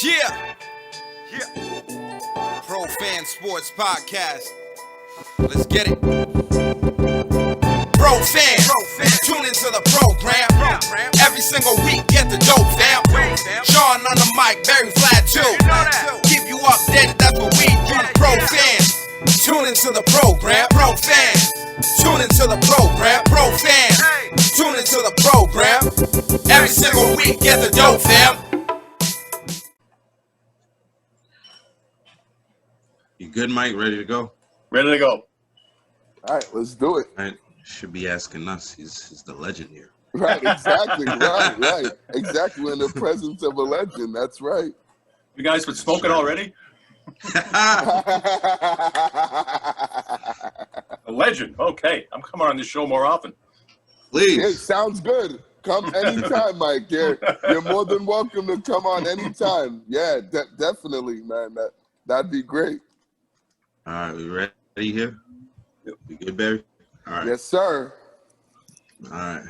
Yeah. Pro Fan Sports Podcast. Let's get it. Pro fans, tune into the program. Every single week, get the dope, fam. Sean on the mic, very flat too. Keep you updated, that's what we do. Pro fans, tune into the program. Pro fans, tune into the program. Pro fans, tune into the program. Every single week, get the dope, fam. You good, Mike? Ready to go? Ready to go. All right, let's do it. Right. Should be asking us. He's the legend here. Right, exactly. right. Exactly. In the presence of a legend. That's right. You guys been smoking already? A legend. Okay. I'm coming on this show more often. Please. It sounds good. Come anytime, Mike. You're more than welcome to come on anytime. Yeah, definitely, man. That'd be great. All right, we ready here? You good, Barry? All right. Yes, sir. All right.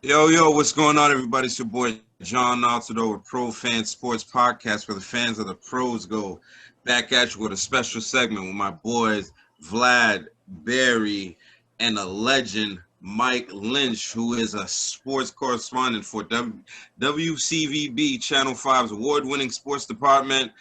Yo, what's going on, everybody? It's your boy, John Altado with Pro Fan Sports Podcast, where the fans of the pros go. Back at you with a special segment with my boys, Vlad, Barry, and a legend, Mike Lynch, who is a sports correspondent for WCVB Channel 5's award-winning sports department.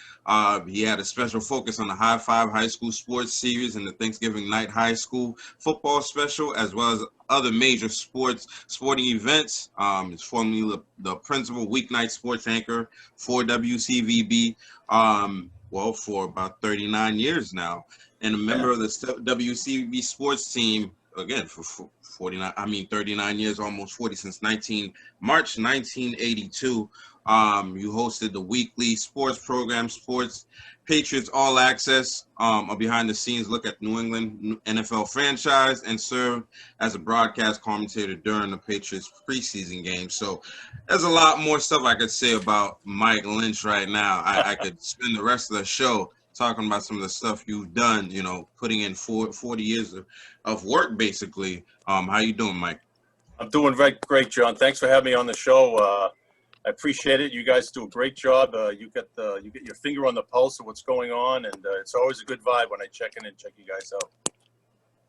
He had a special focus on the High Five High School Sports Series and the Thanksgiving Night High School Football Special, as well as other major sporting events. He's formerly the principal weeknight sports anchor for WCVB, for about 39 years now, and a member of the WCVB sports team, again, for 39 years, almost 40, since March 1982. You hosted the weekly sports program, Patriots All Access, a behind-the-scenes look at New England NFL franchise, and served as a broadcast commentator during the Patriots preseason game. So there's a lot more stuff I could say about Mike Lynch right now. I could spend the rest of the show talking about some of the stuff you've done, putting in 40 years of work, basically. How you doing, Mike? I'm doing very great, John. Thanks for having me on the show. I appreciate it. You guys do a great job. You get your finger on the pulse of what's going on, and it's always a good vibe when I check in and check you guys out.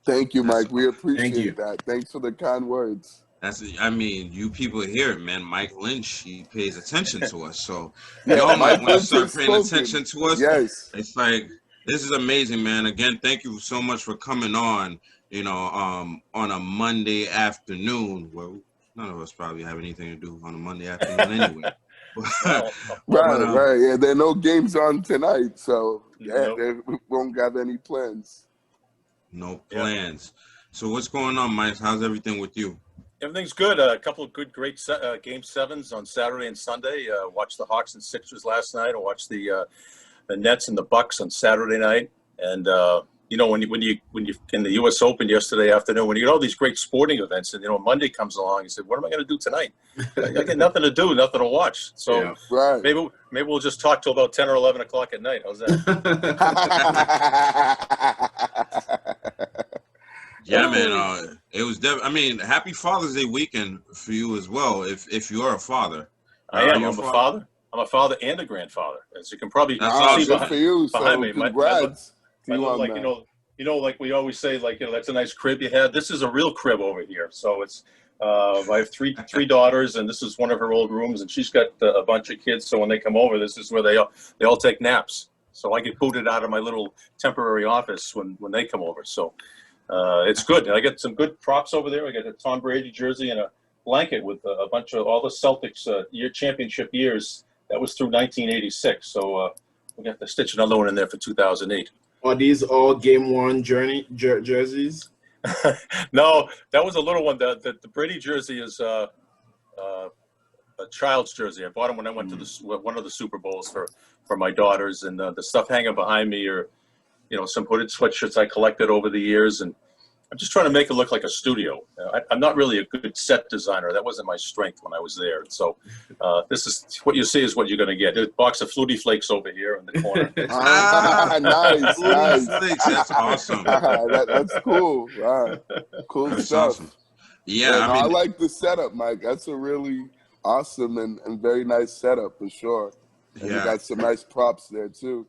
Thank you, Mike. We appreciate that. Thanks for the kind words. You people hear it, man. Mike Lynch, he pays attention to us. So Yeah, y'all might Mike want to Lynch start is paying spoken. attention to us. Yes. It's like, this is amazing, man. Again, thank you so much for coming on, on a Monday afternoon. Well, none of us probably have anything to do on a Monday afternoon anyway. Right. Yeah, there are no games on tonight, so Nope. we won't have any plans. No plans. So what's going on, Mike? How's everything with you? Everything's good. A couple of great Game 7s on Saturday and Sunday. Watched the Hawks and Sixers last night. I watched the Nets and the Bucks on Saturday night. And when you in the U.S. Open yesterday afternoon, when you get all these great sporting events, and Monday comes along, you said, "What am I going to do tonight? I got nothing to do, nothing to watch." So maybe we'll just talk till about 10 or 11 o'clock at night. How's that? Yeah, man. It was happy Father's Day weekend for you as well. If you are a father, I am. I'm a father. I'm a father and a grandfather, as you can probably see Good for you. behind So me. congrats. Like we always say, that's a nice crib you had. This is a real crib over here. So it's I have three daughters, and this is one of her old rooms, and she's got a bunch of kids. So when they come over, this is where they all take naps. So I get booted out of my little temporary office when they come over. So it's good. I get some good props over there. I got a Tom Brady jersey and a blanket with a bunch of all the Celtics championship years. That was through 1986. So we got to stitch another one in there for 2008. Are these all game-worn jerseys? No, that was a little one. The Brady jersey is a child's jersey. I bought them when I went to one of the Super Bowls for my daughters, and the stuff hanging behind me are, some hooded sweatshirts I collected over the years, and I'm just trying to make it look like a studio. I'm not really a good set designer. That wasn't my strength when I was there. So this is what you see is what you're going to get. There's a box of Flutie Flakes over here in the corner. Nice. That's awesome. That's cool. Wow. Cool That's stuff. awesome. Yeah, I like the setup, Mike. That's a really awesome and very nice setup for sure. And they got some nice props there too.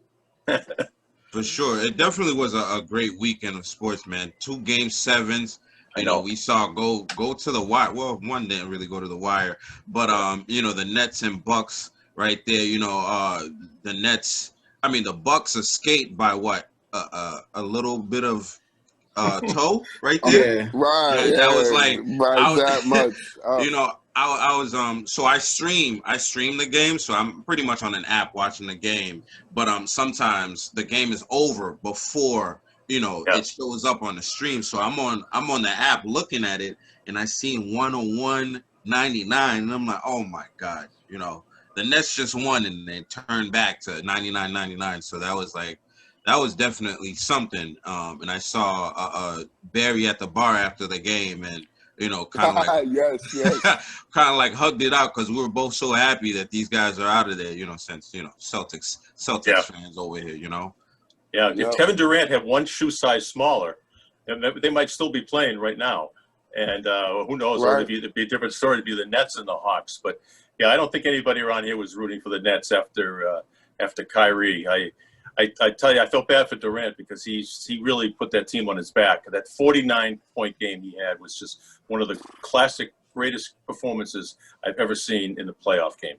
For sure. It definitely was a great weekend of sports, man. 2 Game 7s. You know, we saw go to the wire. Well, one didn't really go to the wire, but you know, the Nets and Bucks right there. You know, the Nets. I mean, the Bucks escaped by what a little bit of toe right there. Yeah. Right. That was like that much. You know, I was so I stream the game, so I'm pretty much on an app watching the game. But sometimes the game is over before it shows up on the stream. So I'm on the app looking at it, and I seen 101.99, and I'm like, oh my god, the Nets just won and they turned back to 99.99. So that was definitely something. And I saw Barry at the bar after the game, and kind of like yes. kind of like hugged it out because we were both so happy that these guys are out of there. Since Celtics fans over here. Yeah, if Kevin Durant had one shoe size smaller, they might still be playing right now. And who knows? Right. It'd be a different story. It'd be the Nets and the Hawks. But yeah, I don't think anybody around here was rooting for the Nets after Kyrie. I tell you, I felt bad for Durant because he really put that team on his back. That 49-point game he had was just one of the classic greatest performances I've ever seen in the playoff game.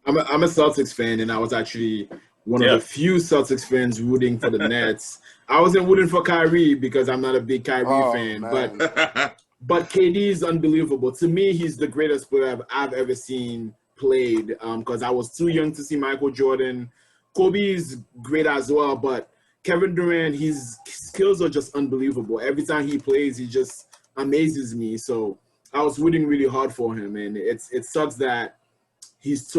I'm a Celtics fan, and I was actually one of the few Celtics fans rooting for the Nets. I wasn't rooting for Kyrie because I'm not a big Kyrie fan, but KD is unbelievable. To me, he's the greatest player I've ever seen played because I was too young to see Michael Jordan. Kobe is great as well, but Kevin Durant, his skills are just unbelievable. Every time he plays, he just amazes me. So I was rooting really hard for him, and it sucks that his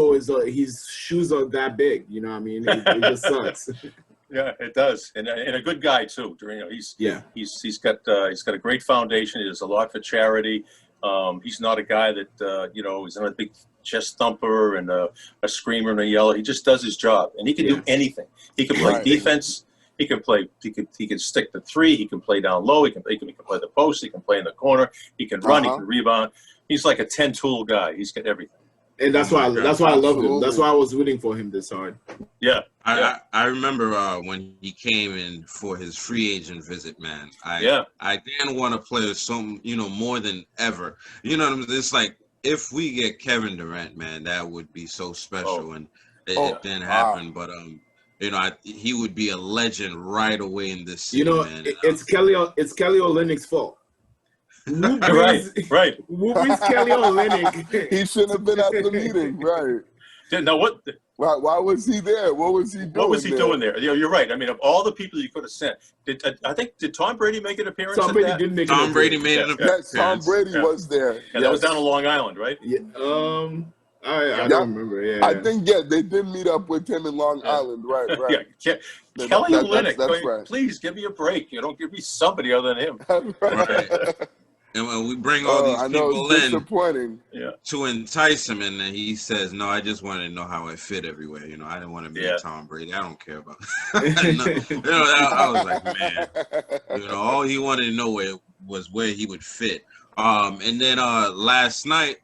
shoes are that big. You know what I mean? It just sucks. Yeah, it does, and a good guy too. He's got a great foundation. He does a lot for charity. He's not a guy that he's not a big chest thumper and a screamer and a yeller. He just does his job, and he can do anything. He can play defense. He can play. He can stick the three. He can play down low. He can play the post. He can play in the corner. He can run. He can rebound. He's like a 10-tool guy. He's got everything. And that's why I love him. That's why I was rooting for him this hard. Yeah. I remember when he came in for his free agent visit, man. I didn't want to play some, more than ever. It's like if we get Kevin Durant, man, that would be so special. And it didn't happen, but he would be a legend right away in this season. Man. It's Kelly Olynyk's fault. Right. Who brings Kelly Olynyk? He shouldn't have been at the meeting, right? Now what? Why was he there? What was he doing? What was he doing there? You're right. I mean, of all the people you could have sent, did Tom Brady make an appearance? Tom Brady didn't make Tom Brady made an appearance. Yes, Tom Brady was there. Yeah, that was down on Long Island, right? Yeah. I don't remember. Yeah. I think they did meet up with him in Long Island. Right. Yeah. Kelly Olynyk, that's right. Please give me a break. You don't give me somebody other than him. Right. And when we bring all these people in to entice him, and then he says, "No, I just wanted to know how I fit everywhere. I didn't want to meet Tom Brady. I don't care about." I was like, man, all he wanted to know was where he would fit. And then Sunday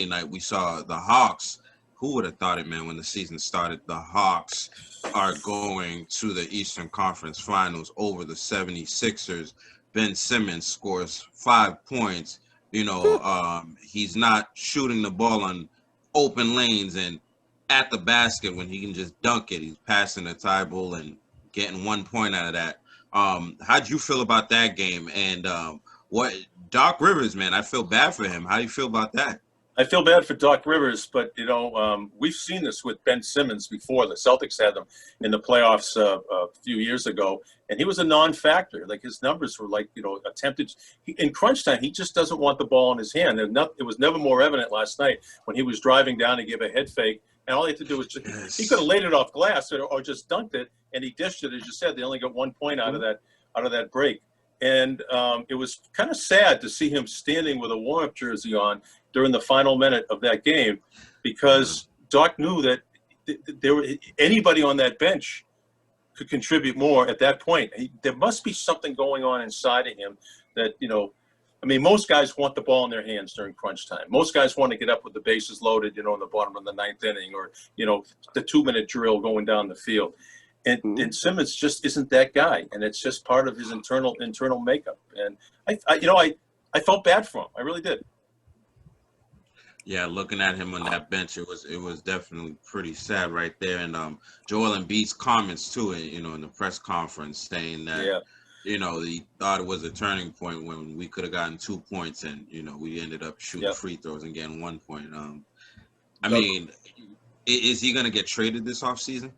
night we saw the Hawks. Who would have thought it, man? When the season started, the Hawks are going to the Eastern Conference Finals over the 76ers. Ben Simmons scores 5 points. He's not shooting the ball on open lanes and at the basket when he can just dunk it. He's passing the Tybal and getting 1 point out of that. How'd you feel about that game? And what Doc Rivers, man, I feel bad for him. How do you feel about that? I feel bad for Doc Rivers, but we've seen this with Ben Simmons before. The Celtics had them in the playoffs a few years ago, and he was a non-factor. Like his numbers were attempted. In crunch time, he just doesn't want the ball in his hand. It was never more evident last night when he was driving down to give a head fake, and all he had to do was he could have laid it off glass or just dunked it, and he dished it. As you said, they only got 1 point out of that break. And it was kind of sad to see him standing with a warm-up jersey on during the final minute of that game, because Doc knew that anybody on that bench could contribute more at that point. There must be something going on inside of him that I mean, most guys want the ball in their hands during crunch time. Most guys want to get up with the bases loaded, in the bottom of the ninth inning, or, the 2-minute drill going down the field. And Simmons just isn't that guy, and it's just part of his internal makeup. And I felt bad for him. I really did. Yeah, looking at him on that bench, it was definitely pretty sad right there. And Joel Embiid's comments too, in the press conference, saying that he thought it was a turning point when we could have gotten 2 points, and we ended up shooting free throws and getting 1 point. I mean, is he going to get traded this offseason?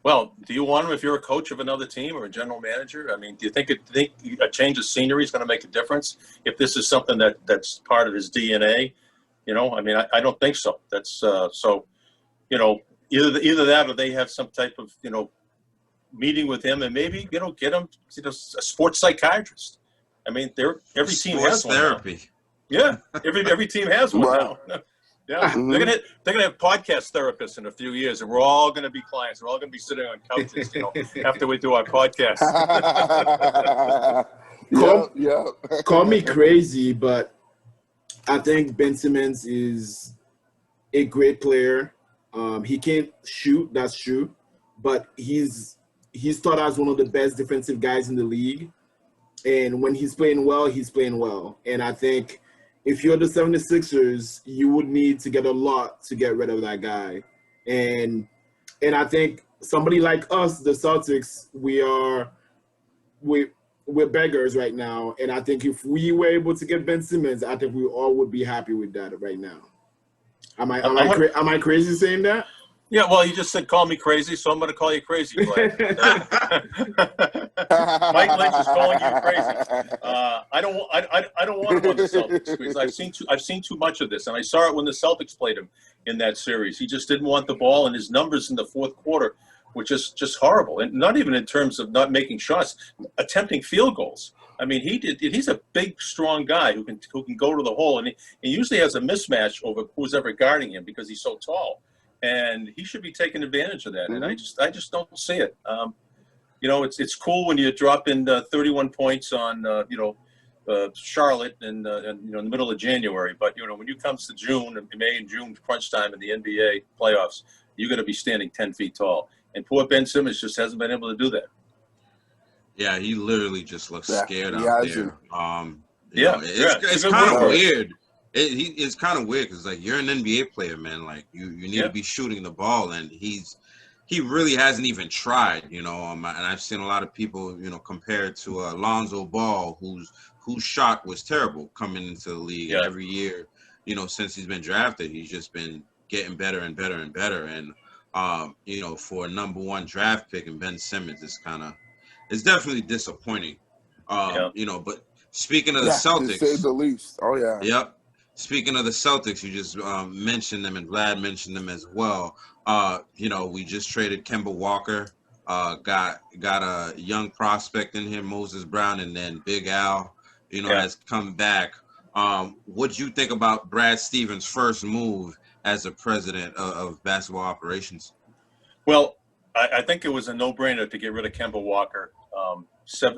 Well, do you want him if you're a coach of another team or a general manager? I mean, do you think a change of scenery is going to make a difference if this is something that's part of his DNA? I mean, I don't think so. That's so. Either that or they have some type of meeting with him, and maybe get him a sports psychiatrist. I mean, every team has one therapy. Now. Yeah, every team has one now. Yeah, they're gonna have podcast therapists in a few years, and we're all gonna be clients. We're all gonna be sitting on couches, after we do our podcast. Call me crazy, but I think Ben Simmons is a great player. He can't shoot, that's true, but he's thought as one of the best defensive guys in the league. And when he's playing well, he's playing well. And I think if you're the 76ers, you would need to get a lot to get rid of that guy. And I think somebody like us, the Celtics, we're beggars right now. And I think if we were able to get Ben Simmons, I think we all would be happy with that right now. Am I crazy saying that? Yeah, well, you just said call me crazy, so I'm going to call you crazy, Clay. Mike Lynch is calling you crazy. I don't want him on the Celtics because I've seen too much of this, and I saw it when the Celtics played him in that series. He just didn't want the ball, and his numbers in the fourth quarter were just horrible, and not even in terms of not making shots, attempting field goals. I mean, he's a big, strong guy who can go to the hole, and he usually has a mismatch over who's ever guarding him because he's so tall. And he should be taking advantage of that, and I just don't see it. It's cool when you drop in 31 points on Charlotte in the middle of January, but when you comes to June and May and June crunch time in the NBA playoffs, you're going to be standing 10 feet tall. And poor Ben Simmons just hasn't been able to do that. Yeah, he literally just looks scared out there. It's kind of weird. It's kind of weird because you're an NBA player, man. You need to be shooting the ball, and he really hasn't even tried. And I've seen a lot of people compare it to Lonzo Ball, whose shot was terrible coming into the league. And every year since he's been drafted, he's just been getting better and better and better. And for a number one draft pick, and Ben Simmons it's definitely disappointing. But speaking of the Celtics, to say the least. Oh yeah. Yep. Speaking of the Celtics, you just mentioned them, and Vlad mentioned them as well. We just traded Kemba Walker, got a young prospect in here, Moses Brown, and then Big Al, has come back. What do you think about Brad Stevens' first move as a president of basketball operations? Well, I think it was a no-brainer to get rid of Kemba Walker.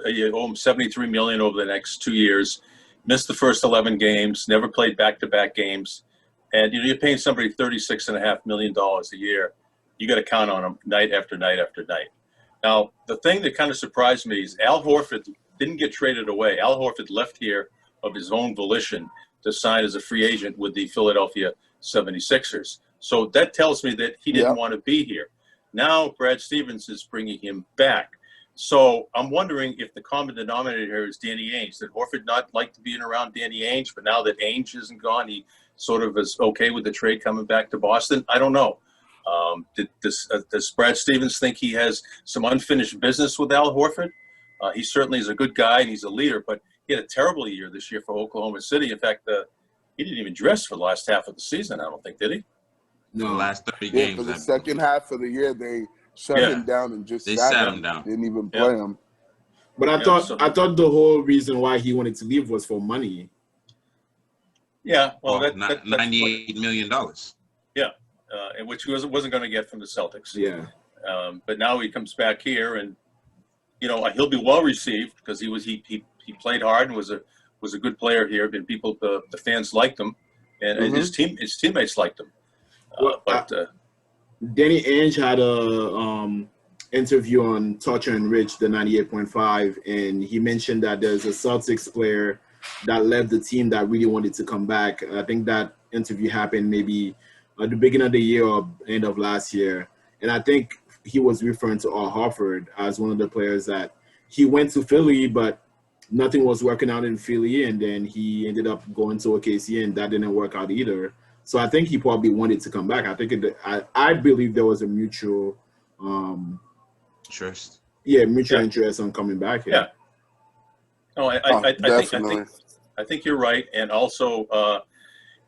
You owe him $73 million over the next 2 years. Missed the first 11 games, never played back-to-back games. And, you're paying somebody $36.5 million a year. You got to count on him night after night after night. Now, the thing that kind of surprised me is Al Horford didn't get traded away. Al Horford left here of his own volition to sign as a free agent with the Philadelphia 76ers. So that tells me that he didn't want to be here. Now Brad Stevens is bringing him back. So I'm wondering if the common denominator here is Danny Ainge. Did Horford not like to being around Danny Ainge, but now that Ainge isn't gone, he sort of is okay with the trade coming back to Boston? I don't know. Does Brad Stevens think he has some unfinished business with Al Horford? He certainly is a good guy, and he's a leader, but he had a terrible year this year for Oklahoma City. In fact, he didn't even dress for the last half of the season, I don't think, did he? No, the last 30 games. For the second half of the year, they shut him down and just sat him down. Didn't even play him. But I thought the whole reason why he wanted to leave was for money. Yeah, well, $98 million. Yeah, and which he wasn't going to get from the Celtics. Yeah. But now he comes back here, and he'll be well received because he played hard and was was a good player here, and people, the fans liked him, and his teammates liked him. Danny Ainge had a interview on Torture and Rich, the 98.5, and he mentioned that there's a Celtics player that left the team that really wanted to come back. I think that interview happened maybe at the beginning of the year or end of last year, and I think he was referring to Horford as one of the players that he went to Philly, but nothing was working out in Philly, and then he ended up going to OKC, and that didn't work out either. So I think he probably wanted to come back. I think I believe there was a mutual interest. Yeah, mutual interest on coming back here. Yeah. No, I think you're right. And also,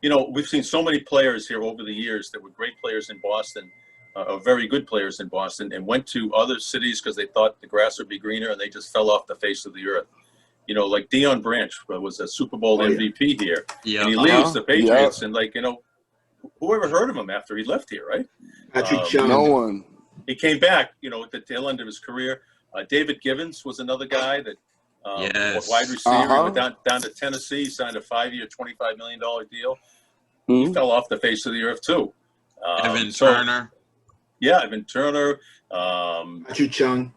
we've seen so many players here over the years that were great players in Boston, very good players in Boston, and went to other cities because they thought the grass would be greener, and they just fell off the face of the earth. Like Deion Branch was a Super Bowl MVP here. Yeah. And he leaves the Patriots, and who ever heard of him after he left here, right? Patrick Chung. No one. He came back, at the tail end of his career. David Givens was another guy that wide receiver. He went down to Tennessee, signed a 5-year, $25 million deal. He fell off the face of the earth too. Evan Turner. Yeah, Evan Turner. Patrick Chung.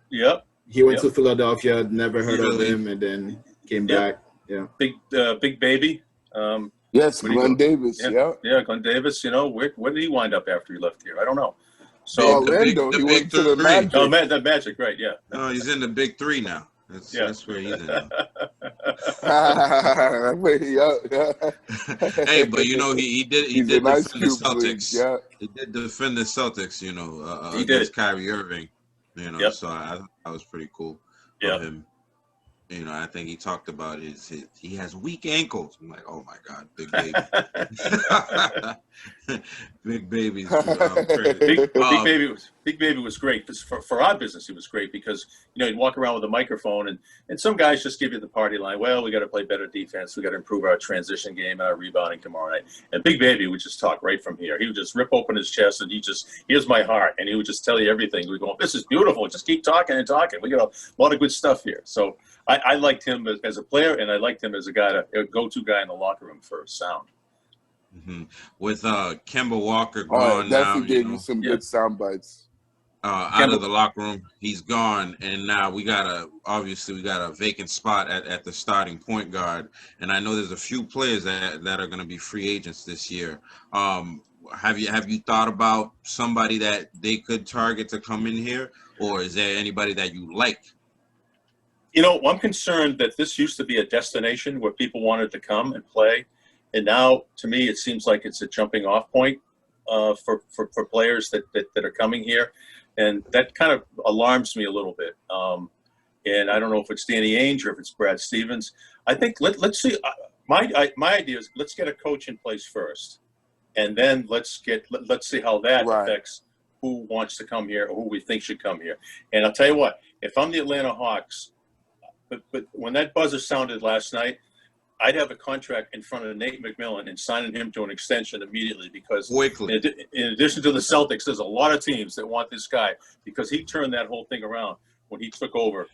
Yep. He went to Philadelphia, never heard of him, and then came back. Yeah. Big Baby. Yes, Glenn Davis. Yeah, Glenn Davis. Where did he wind up after he left here? I don't know. So Orlando, he went to the Magic. Oh, the Magic, right? Yeah. No, he's in the Big Three now. That's where he's in. Hey, but he did defend the Celtics. Yeah. He did defend the Celtics. Against Kyrie Irving. So I that was pretty cool for him. I think he talked about he has weak ankles. I'm like, oh my God, big baby. Big baby's crazy. Big baby was great. For our business, he was great because you'd walk around with a microphone and some guys just give you the party line. Well, we got to play better defense. We got to improve our transition game and our rebounding tomorrow night. And Big Baby would just talk right from here. He would just rip open his chest and here's my heart, and he would just tell you everything. We'd go, this is beautiful. Just keep talking and talking. We got a lot of good stuff here. So I liked him as a player, and I liked him as a go-to guy in the locker room for sound. Mm-hmm. With Kemba Walker gone now, definitely gave you some good sound bites. Out of the locker room, he's gone, and now we got a vacant spot at the starting point guard, and I know there's a few players that are going to be free agents this year. Have you thought about somebody that they could target to come in here, or is there anybody that you like? I'm concerned that this used to be a destination where people wanted to come and play. And now, to me, it seems like it's a jumping off point for players that are coming here. And that kind of alarms me a little bit. And I don't know if it's Danny Ainge or if it's Brad Stevens. I think let's see. My idea is let's get a coach in place first. And then let's see how that affects who wants to come here or who we think should come here. And I'll tell you what, if I'm the Atlanta Hawks, but when that buzzer sounded last night, I'd have a contract in front of Nate McMillan and signing him to an extension immediately because in addition to the Celtics, there's a lot of teams that want this guy because he turned that whole thing around when he took over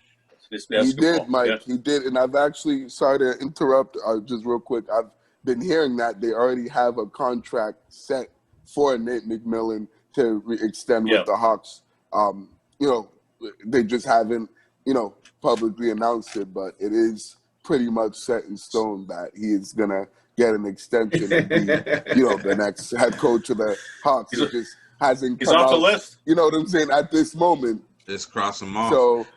this basketball. He did, Mike. Yeah. He did. And I've actually, sorry to interrupt, just real quick. I've been hearing that they already have a contract set for Nate McMillan to extend with the Hawks. They just haven't, publicly announced it, but it is pretty much set in stone that he is gonna get an extension and be, the next head coach of the Hawks. It just hasn't come off out, the list. You know what I'm saying? At this moment, just cross him off. So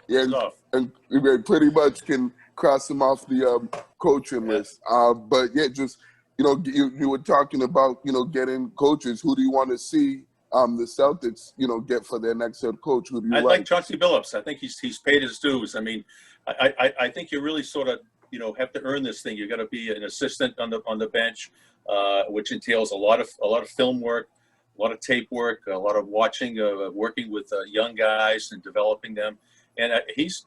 and we pretty much can cross him off the coaching list. But just you were talking about getting coaches. Who do you want to see? The Celtics, get for their next head coach. Who do you I like Chauncey Billups. I think he's paid his dues. I mean, I think you really sort of have to earn this thing. You got to be an assistant on the bench, which entails a lot of film work, a lot of tape work, a lot of watching, working with young guys and developing them. And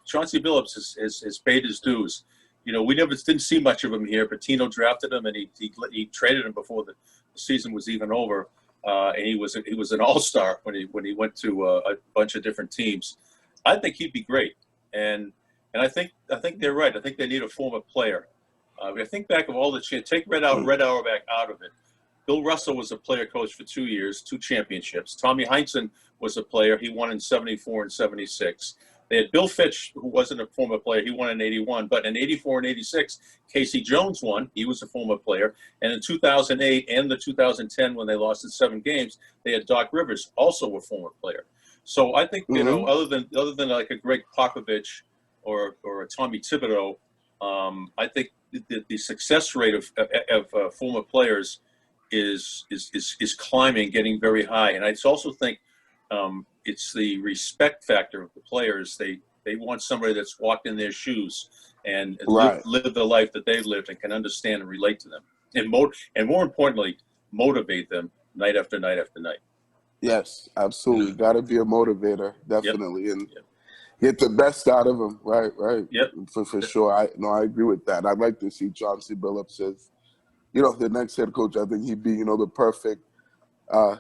Chauncey Billups has paid his dues. We didn't see much of him here. Patino drafted him, and he traded him before the season was even over. And he was an all-star when he went to a bunch of different teams. I think he'd be great, and I think they're right. I think they need a former player I think back of all the take Red Auerbach out of it. Bill Russell was a player coach for 2 years, 2 championships. Tommy Heinsohn was a player. He won in 74 and 76. They had Bill Fitch, who wasn't a former player. He won in 81. But in 84 and 86, Casey Jones won. He was a former player. And in 2008 and the 2010, when they lost in 7 games, they had Doc Rivers, also a former player. So I think, you know, other than like a Greg Popovich or a Tommy Thibodeau, I think the success rate of former players is climbing, getting very high. And I also think it's the respect factor of the players. They want somebody that's walked in their shoes and lived the life that they've lived and can understand and relate to them. And more importantly, motivate them night after night after night. Yes, absolutely. Got to be a motivator, definitely, and get the best out of them. Right. Yep. For sure. I agree with that. I'd like to see Chauncey Billups as, you know, the next head coach. I think he'd be, you know, the perfect,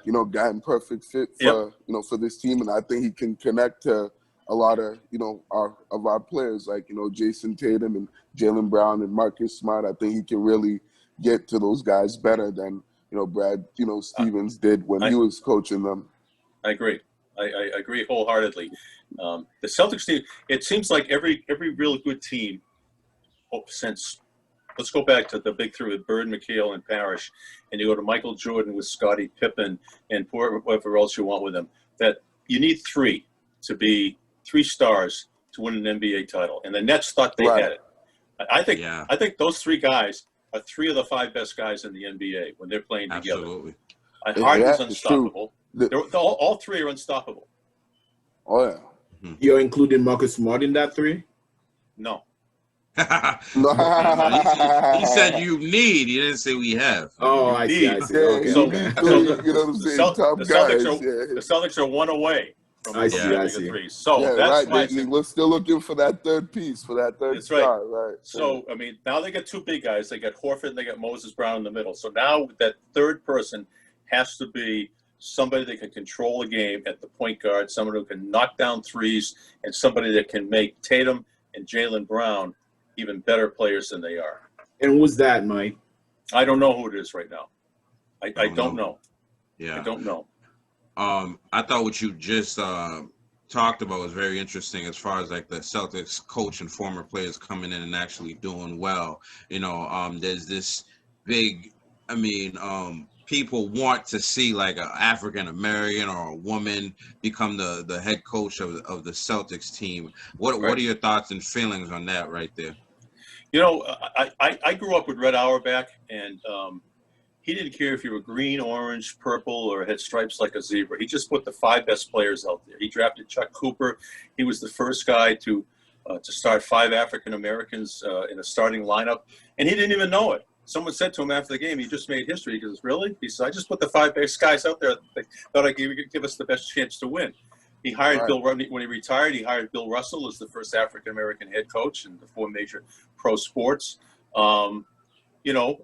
you know, guy and perfect fit for, you know, for this team, and I think he can connect to a lot of, you know, our players like, you know, Jason Tatum and Jaylen Brown and Marcus Smart. I think he can really get to those guys better than, you know, Brad, you know, Stevens did when he was coaching them. I agree. I agree wholeheartedly. The Celtics team, it seems like every real good team since, let's go back to the big three with Bird, McHale, and Parrish, and you go to Michael Jordan with Scottie Pippen and whoever else you want with them, that you need 3 to be 3 stars to win an NBA title. And the Nets thought they had it. I think those 3 guys are 3 of the 5 best guys in the NBA when they're playing together. Absolutely. Harden's unstoppable. All 3 are unstoppable. Oh, yeah. You're including Marcus Smart in that 3? No. He said you need. He didn't say we have. Oh, I see. Okay. So, you know what I'm saying? The Celtics are 1 away from I see. 3. So that's why we're still looking for that third piece, for that third star. Right. So, I mean, now they got 2 big guys. They got Horford and they got Moses Brown in the middle. So now that third person has to be somebody that can control a game at the point guard, somebody who can knock down threes, and somebody that can make Tatum and Jaylen Brown even better players than they are. And who's that, Mike? I don't know who it is right now. I don't know. Yeah. I don't know. I thought what you just talked about was very interesting as far as like the Celtics coach and former players coming in and actually doing well. You know, there's this big, people want to see like an African American or a woman become the head coach of the Celtics team. What are your thoughts and feelings on that right there? You know, I grew up with Red Auerbach, and he didn't care if you were green, orange, purple, or had stripes like a zebra. He just put the 5 best players out there. He drafted Chuck Cooper. He was the first guy to start 5 African Americans in a starting lineup, and he didn't even know it. Someone said to him after the game, he just made history. He goes, really? He said, I just put the 5 best guys out there that thought I could give us the best chance to win. He hired Bill, when he retired, he hired Bill Russell as the first African-American head coach in the 4 major pro sports. You know,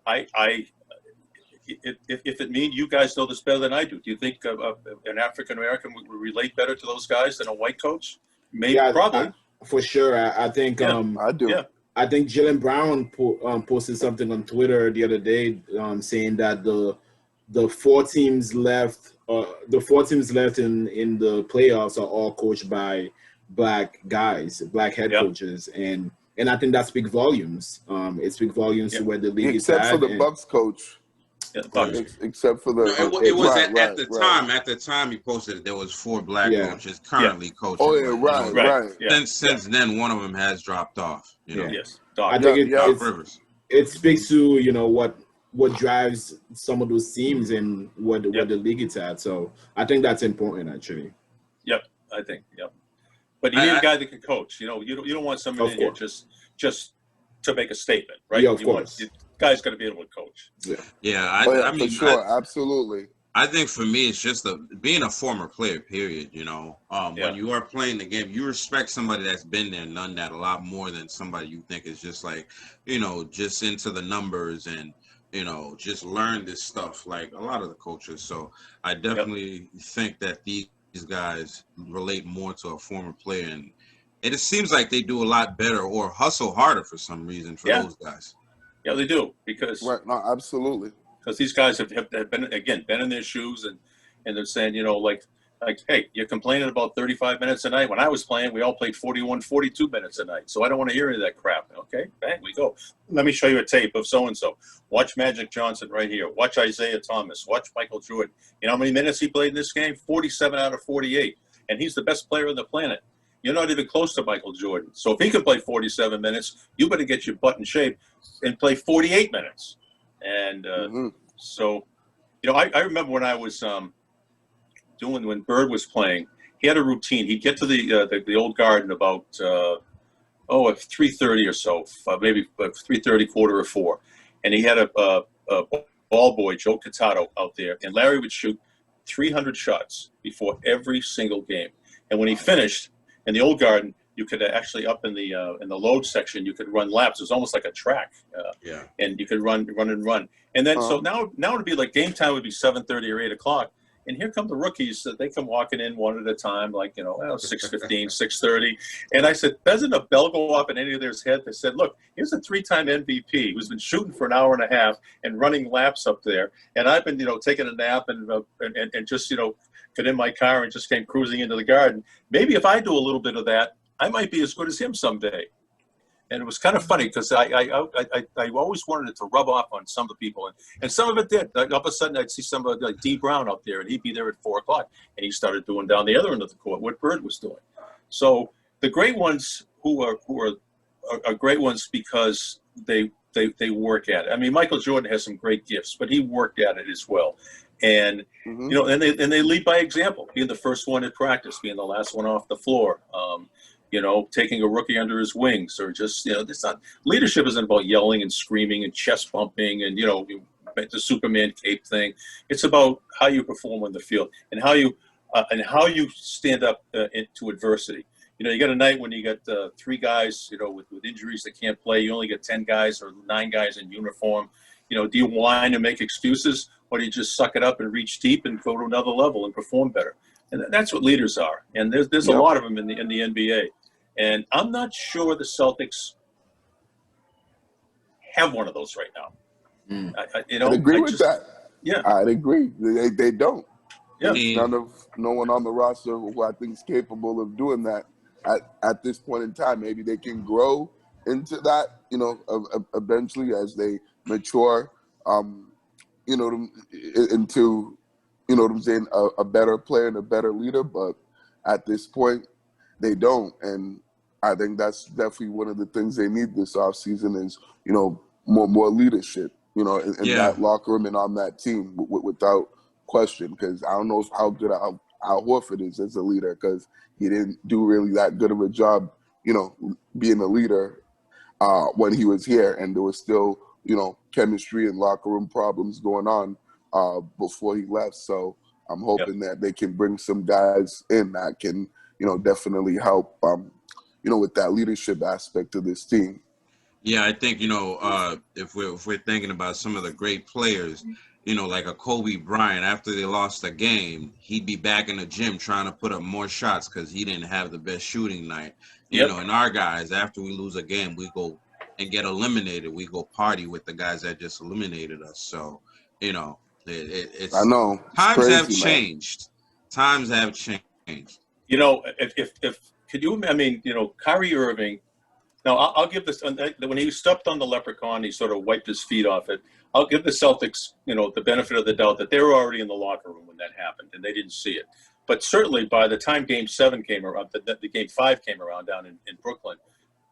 if it means, you guys know this better than I do. Do you think an African-American would relate better to those guys than a white coach? Maybe, probably. For sure. I think I do. Yeah. I think Jaylen Brown posted something on Twitter the other day saying that the 4 teams left in the playoffs are all coached by black guys, black head coaches, and I think that speaks volumes. It speaks volumes to where the league is at. Except for the Bucks coach. Except for the it was at the time. At the time he posted it, there was 4 black coaches currently coaching. Oh yeah, right. Yeah. Since then, one of them has dropped off. You know? Yes. I think it speaks to, you know, what drives some of those teams and what the league is at. So I think that's important, actually. Yep, I think. Yep. But you need a guy that can coach. You know, you don't want somebody in here just to make a statement, right? Yeah, of course. Guy's got to be able to coach. I mean, for sure, absolutely. I think for me, it's just being a former player, period. You know, when you are playing the game, you respect somebody that's been there and done that a lot more than somebody you think is just like, you know, just into the numbers and, you know, just learn this stuff like a lot of the coaches. So I definitely think that these guys relate more to a former player, and it seems like they do a lot better or hustle harder for some reason for those guys. Yeah, they do, because Right. No, absolutely. because these guys have been in their shoes, and they're saying, like, hey, you're complaining about 35 minutes a night. When I was playing, we all played 41, 42 minutes a night. So I don't want to hear any of that crap. Okay, bang, we go. Let me show you a tape of so-and-so. Watch Magic Johnson right here. Watch Isaiah Thomas. Watch Michael Jordan. You know how many minutes he played in this game? 47 out of 48. And he's the best player on the planet. You're not even close to Michael Jordan. So if he can play 47 minutes, you better get your butt in shape and play 48 minutes. And so, I remember when I was when Bird was playing, he had a routine. He'd get to the old Garden about at 3:30 or so, maybe 3:30, quarter of 4, and he had a ball boy, Joe Catato, out there, and Larry would shoot 300 shots before every single game. And when he finished in the old Garden, you could actually up in the load section, you could run laps. It was almost like a track, and you could run. And then so now it'd be like game time would be 7:30 or 8 o'clock. And here come the rookies. They come walking in one at a time, 6:15, 6:30. And I said, doesn't a bell go up in any of their head? They said, look, here's a 3-time MVP who's been shooting for an hour and a half and running laps up there. And I've been, taking a nap and just, got in my car and just came cruising into the Garden. Maybe if I do a little bit of that, I might be as good as him someday. And it was kind of funny because I always wanted it to rub off on some of the people, and some of it did. All of a sudden, I'd see somebody like D. Brown out there, and he'd be there at 4 o'clock, and he started doing down the other end of the court what Bird was doing. So the great ones who are great ones because they work at it. I mean, Michael Jordan has some great gifts, but he worked at it as well. And and they lead by example, being the first one at practice, being the last one off the floor. Taking a rookie under his wings, or just, it's not, leadership isn't about yelling and screaming and chest bumping and, the Superman cape thing. It's about how you perform on the field and how you stand up to adversity. You got a night when you got 3 guys, with injuries that can't play. You only get 10 guys or 9 guys in uniform. Do you whine and make excuses, or do you just suck it up and reach deep and go to another level and perform better? And that's what leaders are. And there's a lot of them in the NBA. And I'm not sure the Celtics have one of those right now. I'd agree with that. Yeah, I'd agree. They don't. Yeah. No one on the roster who I think is capable of doing that at this point in time. Maybe they can grow into that, eventually as they mature, into, what I'm saying, a better player and a better leader. But at this point, they don't. And I think that's definitely one of the things they need this offseason is, more leadership, in that locker room and on that team without question. Because I don't know how good Al Horford is as a leader, because he didn't do really that good of a job, being a leader when he was here. And there was still, chemistry and locker room problems going on before he left. So I'm hoping that they can bring some guys in that can, definitely help, with that leadership aspect of this team. Yeah, I think, if we're thinking about some of the great players, like a Kobe Bryant, after they lost a game, he'd be back in the gym trying to put up more shots because he didn't have the best shooting night. And our guys, after we lose a game, we go and get eliminated. We go party with the guys that just eliminated us. So, it's I know. Times crazy, have man. changed. Times have changed. If could you, Kyrie Irving, now I'll give this, when he stepped on the leprechaun, he sort of wiped his feet off it. I'll give the Celtics, the benefit of the doubt that they were already in the locker room when that happened and they didn't see it. But certainly by the time Game 7 came around, the Game 5 came around down in Brooklyn,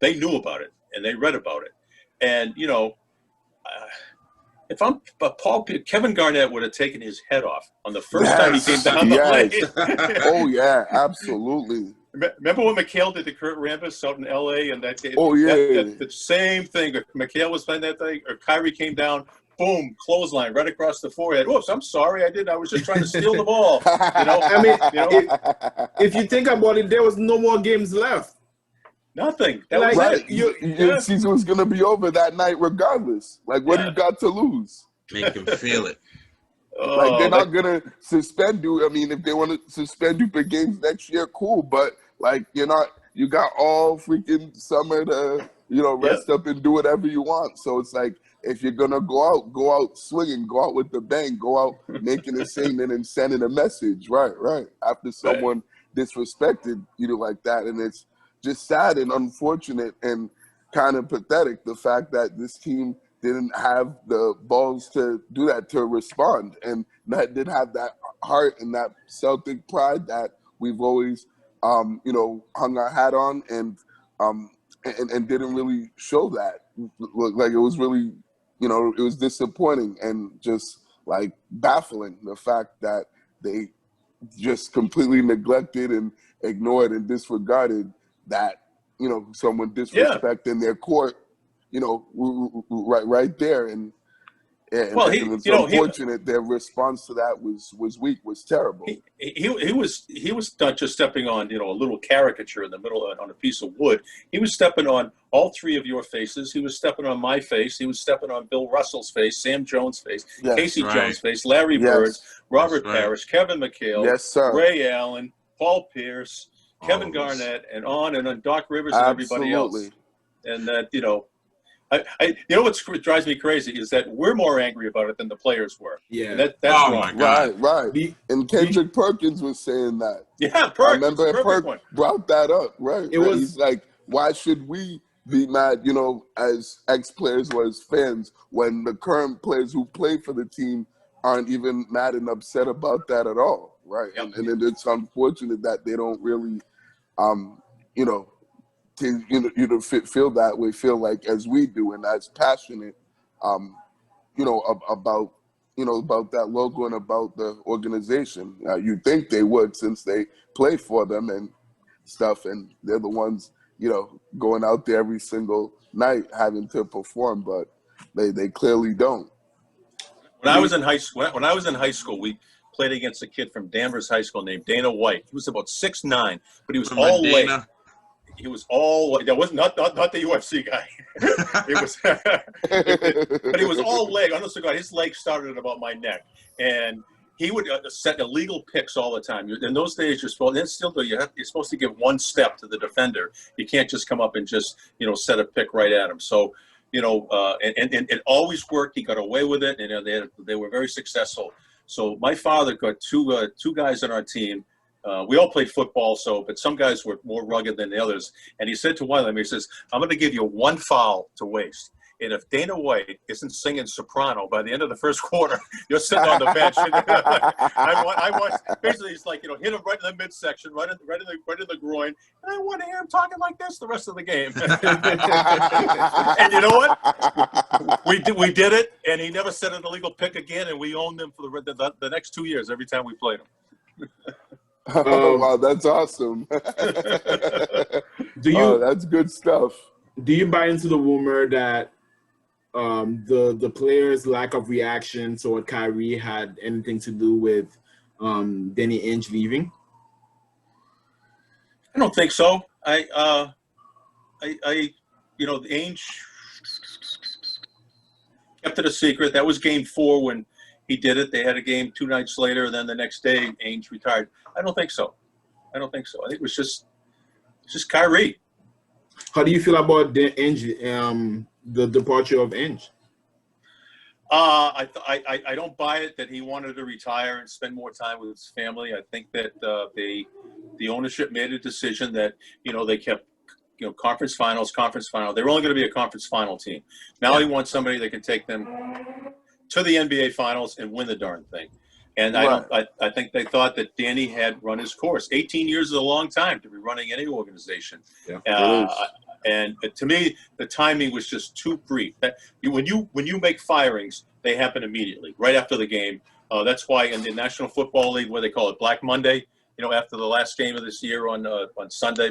they knew about it and they read about it. And, if I'm Kevin Garnett would have taken his head off on the first time he came down the lane. Oh, yeah, absolutely. Remember when McHale did the Kurt Rambis out in L.A. and that? The same thing. McHale was playing that thing, or Kyrie came down, boom, clothesline right across the forehead. Whoops, I'm sorry, I was just trying to steal the ball. If you think about it, there was no more games left. Nothing. That was right. Your season was going to be over that night regardless. Like, what do you got to lose? Make him feel it. Like, they're not going to suspend you. I mean, if they want to suspend you for games next year, cool. But, like, you got all freaking summer to, rest up and do whatever you want. So it's like, if you're gonna go out swinging, go out with the bang, go out making a statement and sending a message, right? After someone disrespected you like that, and it's just sad and unfortunate and kind of pathetic the fact that this team didn't have the balls to do that, to respond, and that did have that heart and that Celtic pride that we've always hung our hat on, and didn't really show that. Like, it was really, it was disappointing and just like baffling, the fact that they just completely neglected and ignored and disregarded that, someone disrespecting their court, right there. And it's unfortunate their response to that was weak, was terrible. He was not just stepping on a little caricature in the middle on a piece of wood. He was stepping on all three of your faces. He was stepping on my face. He was stepping on Bill Russell's face, Sam Jones' face, Casey Jones' face, Larry Bird, Robert Parrish, Kevin McHale, Ray Allen, Paul Pierce, Kevin Garnett, and on Doc Rivers and everybody else. And that what drives me crazy is that we're more angry about it than the players were. Yeah, and that's wrong. Right. And Kendrick Perkins was saying that. Yeah, Perkins. I remember Perkins brought that up. Right. He's like, why should we be mad? As ex-players or as fans, when the current players who play for the team aren't even mad and upset about that at all. Right. Yep. And it's unfortunate that they don't really, feel that way, feel like as we do, and as passionate, about that logo and about the organization. You'd think they would, since they play for them and stuff, and they're the ones, going out there every single night having to perform, but they clearly don't. When I was in high school, we played against a kid from Danvers High School named Dana White. He was about 6'9", but he was all leg. He was all that was not the UFC guy. It was, but he was all leg. Honest to God, his leg started at about my neck, and he would set illegal picks all the time. In those days, you're supposed to give one step to the defender. You can't just come up and just set a pick right at him. So and it always worked. He got away with it, and they were very successful. So my father got two guys on our team. We all played football, but some guys were more rugged than the others. And he said to one of them, he says, "I'm going to give you one foul to waste. And if Dana White isn't singing soprano by the end of the first quarter, you're sitting on the bench." I want basically, he's like, hit him right in the midsection, right in the groin. And I want to hear him talking like this the rest of the game. And you know what? We did it, and he never set an illegal pick again, and we owned them for the next 2 years every time we played him. Oh, wow, that's awesome. That's good stuff. Do you buy into the rumor that the players' lack of reaction toward Kyrie had anything to do with Danny Ainge leaving? I don't think so. Ainge kept it a secret. That was Game 4 when he did it. They had a game 2 nights later, and then the next day, Ainge retired. I don't think so. I think it was just Kyrie. How do you feel about the departure of Ainge? I don't buy it that he wanted to retire and spend more time with his family. I think that the ownership made a decision that they kept conference finals. They were only going to be a conference final team. Now he wants somebody that can take them to the NBA finals and win the darn thing. And I think they thought that Danny had run his course. 18 years is a long time to be running any organization. Yeah, and to me, the timing was just too brief. That when you make firings, they happen immediately, right after the game. That's why in the National Football League, where they call it Black Monday, after the last game of this year on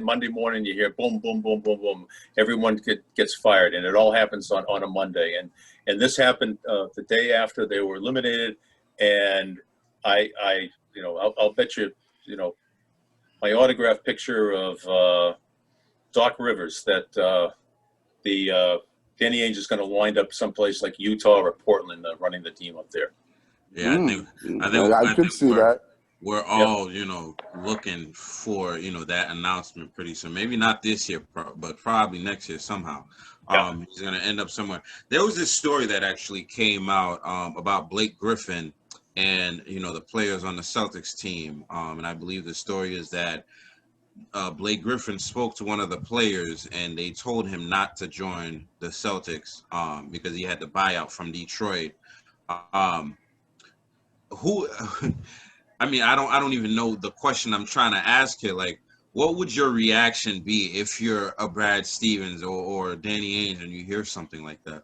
Monday morning, you hear boom, boom, boom, boom, boom. Everyone gets fired, and it all happens on a Monday. And this happened the day after they were eliminated, and I'll bet you, my autographed picture of Doc Rivers that Danny Ainge is going to wind up someplace like Utah or Portland running the team up there. Yeah, I can see that. We're all, looking for, that announcement pretty soon. Maybe not this year, but probably next year somehow. He's going to end up somewhere. There was this story that actually came out about Blake Griffin and, the players on the Celtics team. And I believe the story is that Blake Griffin spoke to one of the players and they told him not to join the Celtics because he had the buyout from Detroit. I don't even know the question I'm trying to ask here. Like, what would your reaction be if you're a Brad Stevens or Danny Ainge and you hear something like that?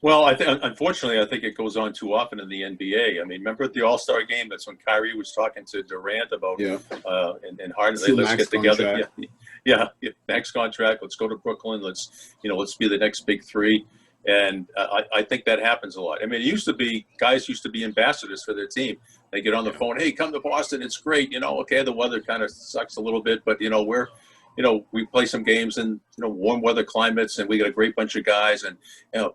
Well, unfortunately, I think it goes on too often in the NBA. I mean, remember at the All-Star game? That's when Kyrie was talking to Durant about and Harden. Let's get together. Yeah, max contract. Let's go to Brooklyn. Let's be the next big three. And I think that happens a lot. I mean, guys used to be ambassadors for their team. They get on the phone, hey, come to Boston. It's great. Okay, the weather kind of sucks a little bit, but we play some games in warm weather climates, and we got a great bunch of guys, and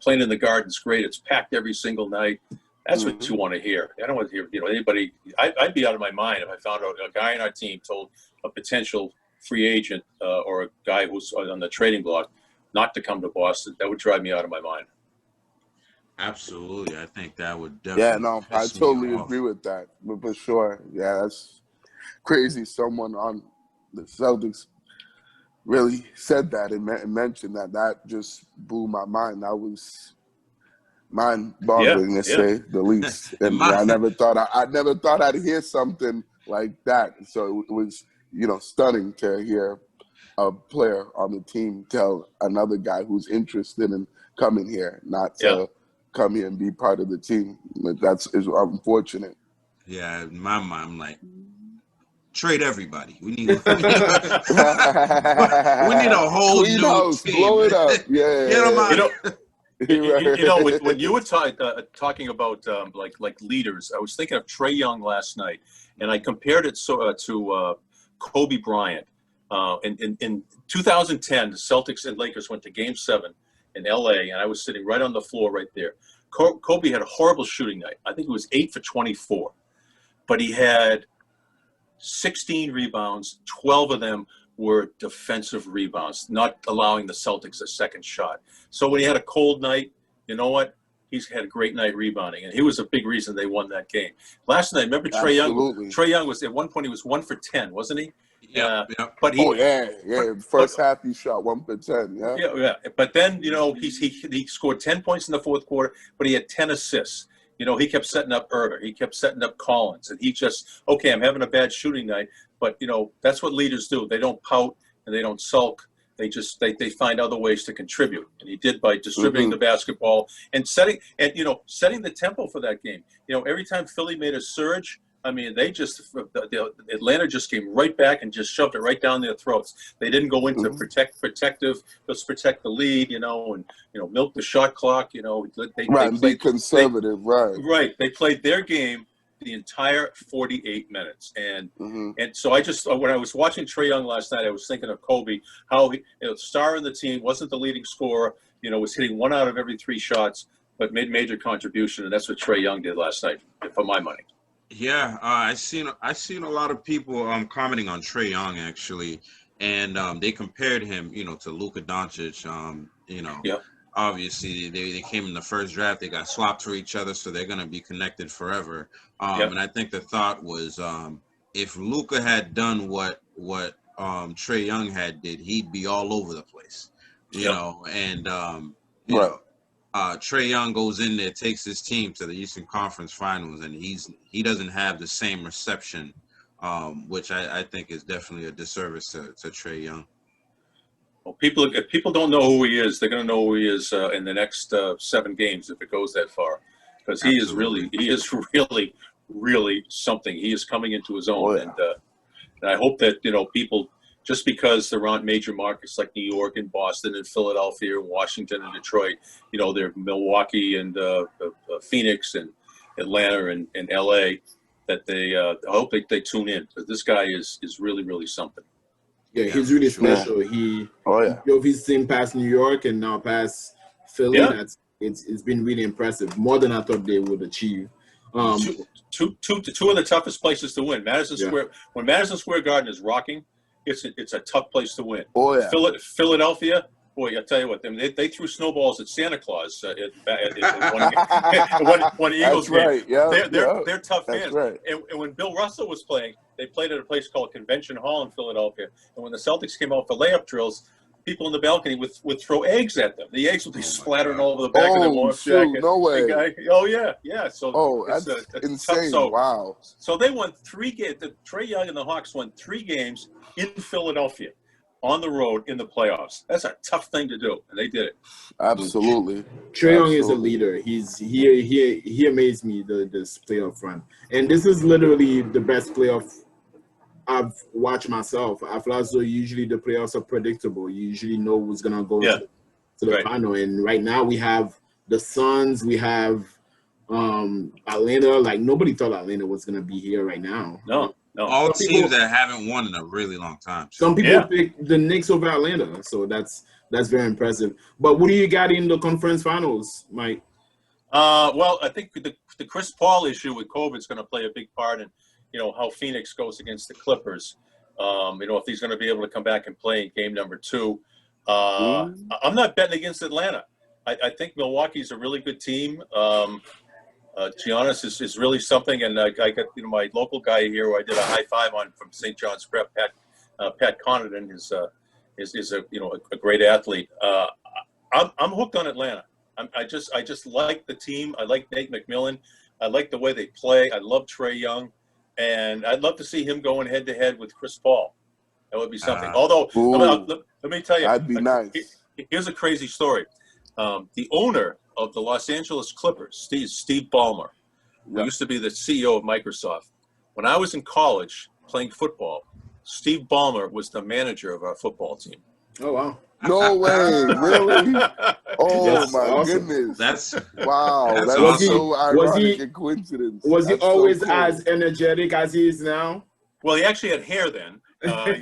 playing in the Garden's great. It's packed every single night. That's what you want to hear. I don't want to hear anybody. I'd be out of my mind if I found out a guy on our team told a potential free agent or a guy who's on the trading block not to come to Boston. That would drive me out of my mind. Absolutely. I think that would definitely. Yeah, no, I totally agree with that. But for sure, yeah, that's crazy. Someone on the Celtics really said that and mentioned that. That just blew my mind. That was mind-boggling to say the least. And I never thought I'd hear something like that. So it was, stunning to hear a player on the team tell another guy who's interested in coming here not to come here and be part of the team. That's unfortunate. Yeah, in my mind, I'm like, trade everybody. We need a whole Clean new house, team. blow it up. When you were talking about like leaders, I was thinking of Trae Young last night, and I compared it to Kobe Bryant. In 2010, the Celtics and Lakers went to Game 7 in LA, and I was sitting right on the floor right there. Kobe had a horrible shooting night. I think it was 8 for 24, but he had 16 rebounds. 12 of them were defensive rebounds, not allowing the Celtics a second shot. So when he had a cold night, you know what? He's had a great night rebounding, and he was a big reason they won that game. Last night, remember Trae Young? Trae Young was at one point, he was 1 for 10, wasn't he? Yeah. But First half he shot 1 for 10. Yeah. But then he scored 10 points in the fourth quarter, but he had 10 assists. He kept setting up Irving. He kept setting up Collins, and he just I'm having a bad shooting night, but that's what leaders do. They don't pout and they don't sulk. They just they find other ways to contribute, and he did by distributing the basketball and setting the tempo for that game. Every time Philly made a surge, I mean, Atlanta just came right back and just shoved it right down their throats. They didn't go into protective. Let's protect the lead, and milk the shot clock. They be conservative, right. They played their game the entire 48 minutes, and so I just when I was watching Trae Young last night, I was thinking of Kobe, how he, star in the team, wasn't the leading scorer, was hitting 1 out of every 3 shots, but made major contribution, and that's what Trae Young did last night, for my money. Yeah, I seen a lot of people commenting on Trae Young actually, and they compared him, to Luka Doncic. Obviously they came in the first draft, they got swapped for each other, so they're gonna be connected forever. And I think the thought was, if Luka had done what Trae Young did, he'd be all over the place, and Trae Young goes in there, takes his team to the Eastern Conference Finals, and he doesn't have the same reception, which I think is definitely a disservice to Trae Young. Well, if people don't know who he is, they're going to know who he is in the next 7 games if it goes that far, because he is really something. He is coming into his own, and I hope that people. Just because there aren't major markets like New York and Boston and Philadelphia and Washington and Detroit, they're Milwaukee and Phoenix and Atlanta and LA, that I hope they tune in, because this guy is really, really something. Yeah, he's really special. He drove his team past New York and now past Philly. Yeah. It's been really impressive, more than I thought they would achieve. Two of the toughest places to win. Madison Square. When Madison Square Garden is rocking, it's a tough place to win. Philadelphia, Boy, I tell you what, they threw snowballs at Santa Claus at one Eagles game. Right. Yeah, they're tough fans. That's right. And when Bill Russell was playing, they played at a place called Convention Hall in Philadelphia. And when the Celtics came out for layup drills, people in the balcony would throw eggs at them. The eggs would be splattering all over the back of their warm jacket. No way. Yeah. So that's it's insane. tough. Wow. So they won 3 games. Trae Young and the Hawks won 3 games in Philadelphia on the road in the playoffs. That's a tough thing to do, and they did it. Absolutely. Trae Young is a leader. He amazed me this playoff run, and this is literally the best playoff I've watched myself. I feel as though usually the playoffs are predictable. You usually know who's gonna go to the final, and right now we have the Suns. We have Atlanta. Like nobody thought Atlanta was gonna be here right now. No. All teams that haven't won in a really long time. Some people pick the Knicks over Atlanta, so that's very impressive. But what do you got in the conference finals, Mike? Well, I think the Chris Paul issue with COVID is going to play a big part in, how Phoenix goes against the Clippers. If he's going to be able to come back and play in game number 2. I'm not betting against Atlanta. I think Milwaukee's a really good team. Giannis is really something, and I got my local guy here who I did a high five on from St. John's Prep, Pat Connaughton is a great athlete. I'm hooked on Atlanta. I just like the team. I like Nate McMillan. I like the way they play. I love Trae Young, and I'd love to see him going head to head with Chris Paul. That would be something. Although let me tell you, that'd be nice. Here's a crazy story. The owner of the Los Angeles Clippers, Steve Ballmer, who used to be the CEO of Microsoft. When I was in college playing football, Steve Ballmer was the manager of our football team. Oh, wow. No way, really? Oh, my awesome. goodness. That's That's so ironic and coincidence. Was he always as energetic as he is now? Well, he actually had hair then. And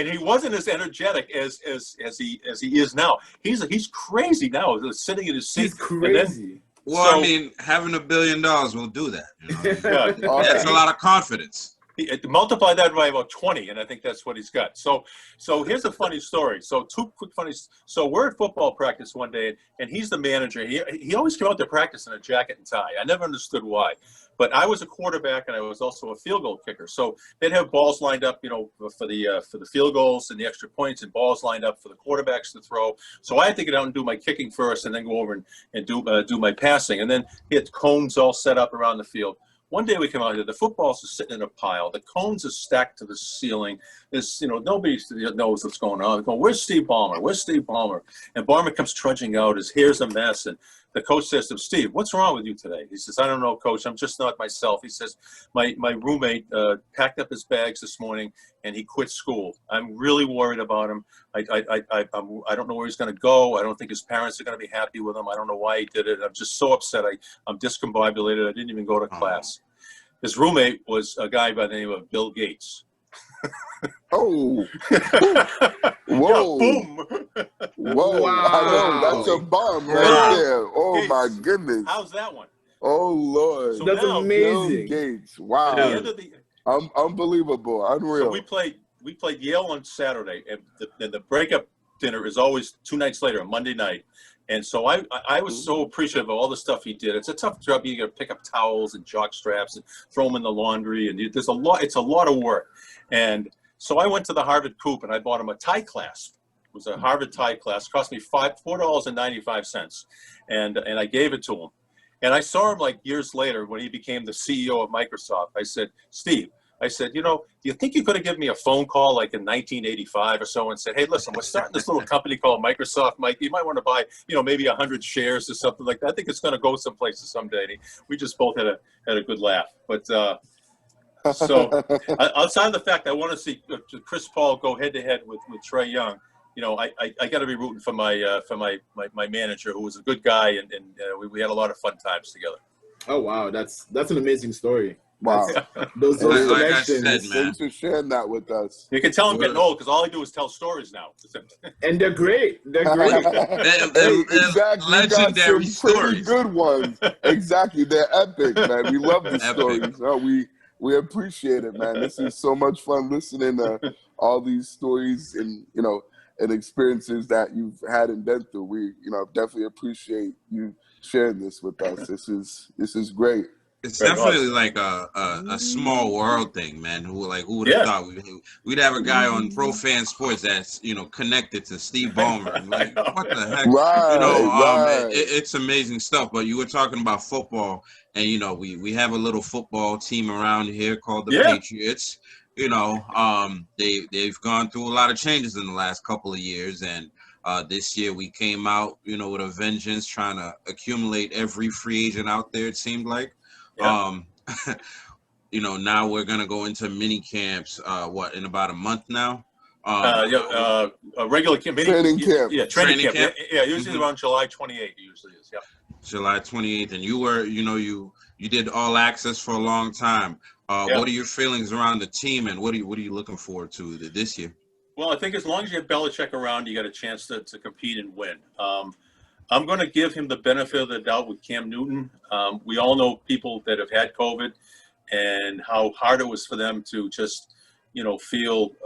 he wasn't as energetic as he is now. He's crazy now, sitting in his seat. He's crazy. I mean, having $1 billion will do that. That's a lot of confidence. Multiply that by about 20, and I think that's what he's got. So here's a funny story. So 2 quick funny. So we're at football practice one day, and he's the manager. He always came out to practice in a jacket and tie. I never understood why. But I was a quarterback, and I was also a field goal kicker. So they'd have balls lined up, for the field goals and the extra points, and balls lined up for the quarterbacks to throw. So I had to get out and do my kicking first, and then go over and do my passing. And then he had cones all set up around the field. One day we come out here, the footballs are sitting in a pile. The cones are stacked to the ceiling. There's, nobody knows what's going on. They're going, where's Steve Ballmer? Where's Steve Ballmer? And Ballmer comes trudging out. His hair's a mess. And the coach says to him, Steve, what's wrong with you today? He says, I don't know, coach. I'm just not myself. He says, my roommate packed up his bags this morning and he quit school. I'm really worried about him. I don't know where he's going to go. I don't think his parents are going to be happy with him. I don't know why he did it. I'm just so upset. I'm discombobulated. I didn't even go to class. His roommate was a guy by the name of Bill Gates. Oh. Whoa. Yeah, boom. Whoa. Wow. I know. That's a bomb right there. Oh, Gates. my goodness. How's that one? Oh, Lord. So That's now, amazing. Bill Gates. Wow. At the end of the, Unbelievable. Unreal. so we played Yale on Saturday, and the breakup dinner is always 2 nights later, on Monday night. And so I was so appreciative of all the stuff he did. It's a tough job. You got to pick up towels and jock straps and throw them in the laundry. And it's a lot of work. And so I went to the Harvard Coop and I bought him a tie clasp. It was a Harvard tie clasp. It cost me $4.95. And I gave it to him. And I saw him like years later when he became the CEO of Microsoft. I said, Steve, do you think you could have given me a phone call like in 1985 or so and said, hey, listen, we're starting this little company called Microsoft, Mike. You might want to buy, maybe 100 shares or something like that. I think it's going to go someplace someday. And we just both had a good laugh. But so outside of the fact I want to see Chris Paul go head to head with Trae Young, I got to be rooting for my manager, who was a good guy, and we had a lot of fun times together. Oh wow, that's an amazing story. Wow. Those Like I connections. said, man. Thanks for sharing that with us. You can tell I'm getting old because all I do is tell stories now. And they're great. They're great. Exactly. Legendary you got some pretty stories. good ones. Exactly. They're epic, man. We love the Epic. stories. We appreciate it, man. This is so much fun listening to all these stories, and and experiences that you've had and been through. We, definitely appreciate you sharing this with us. This is great. It's definitely like a small world thing, man. Who would have thought we'd have a guy on Pro Fan Sports that's connected to Steve Ballmer. Like, what the heck? Right, it's amazing stuff. But you were talking about football, and we have a little football team around here called the Patriots. They've gone through a lot of changes in the last couple of years, and this year we came out with a vengeance, trying to accumulate every free agent out there. It seemed like. Yeah. Now we're gonna go into mini camps. In about a month now? A regular camp, training camp. Yeah, training camp. Yeah, usually around July 28th. It usually is. Yeah. July 28th, and you were, you did All Access for a long time. What are your feelings around the team, and what are you looking forward to this year? Well, I think as long as you have Belichick around, you got a chance to compete and win. I'm going to give him the benefit of the doubt with Cam Newton. We all know people that have had COVID and how hard it was for them to just, feel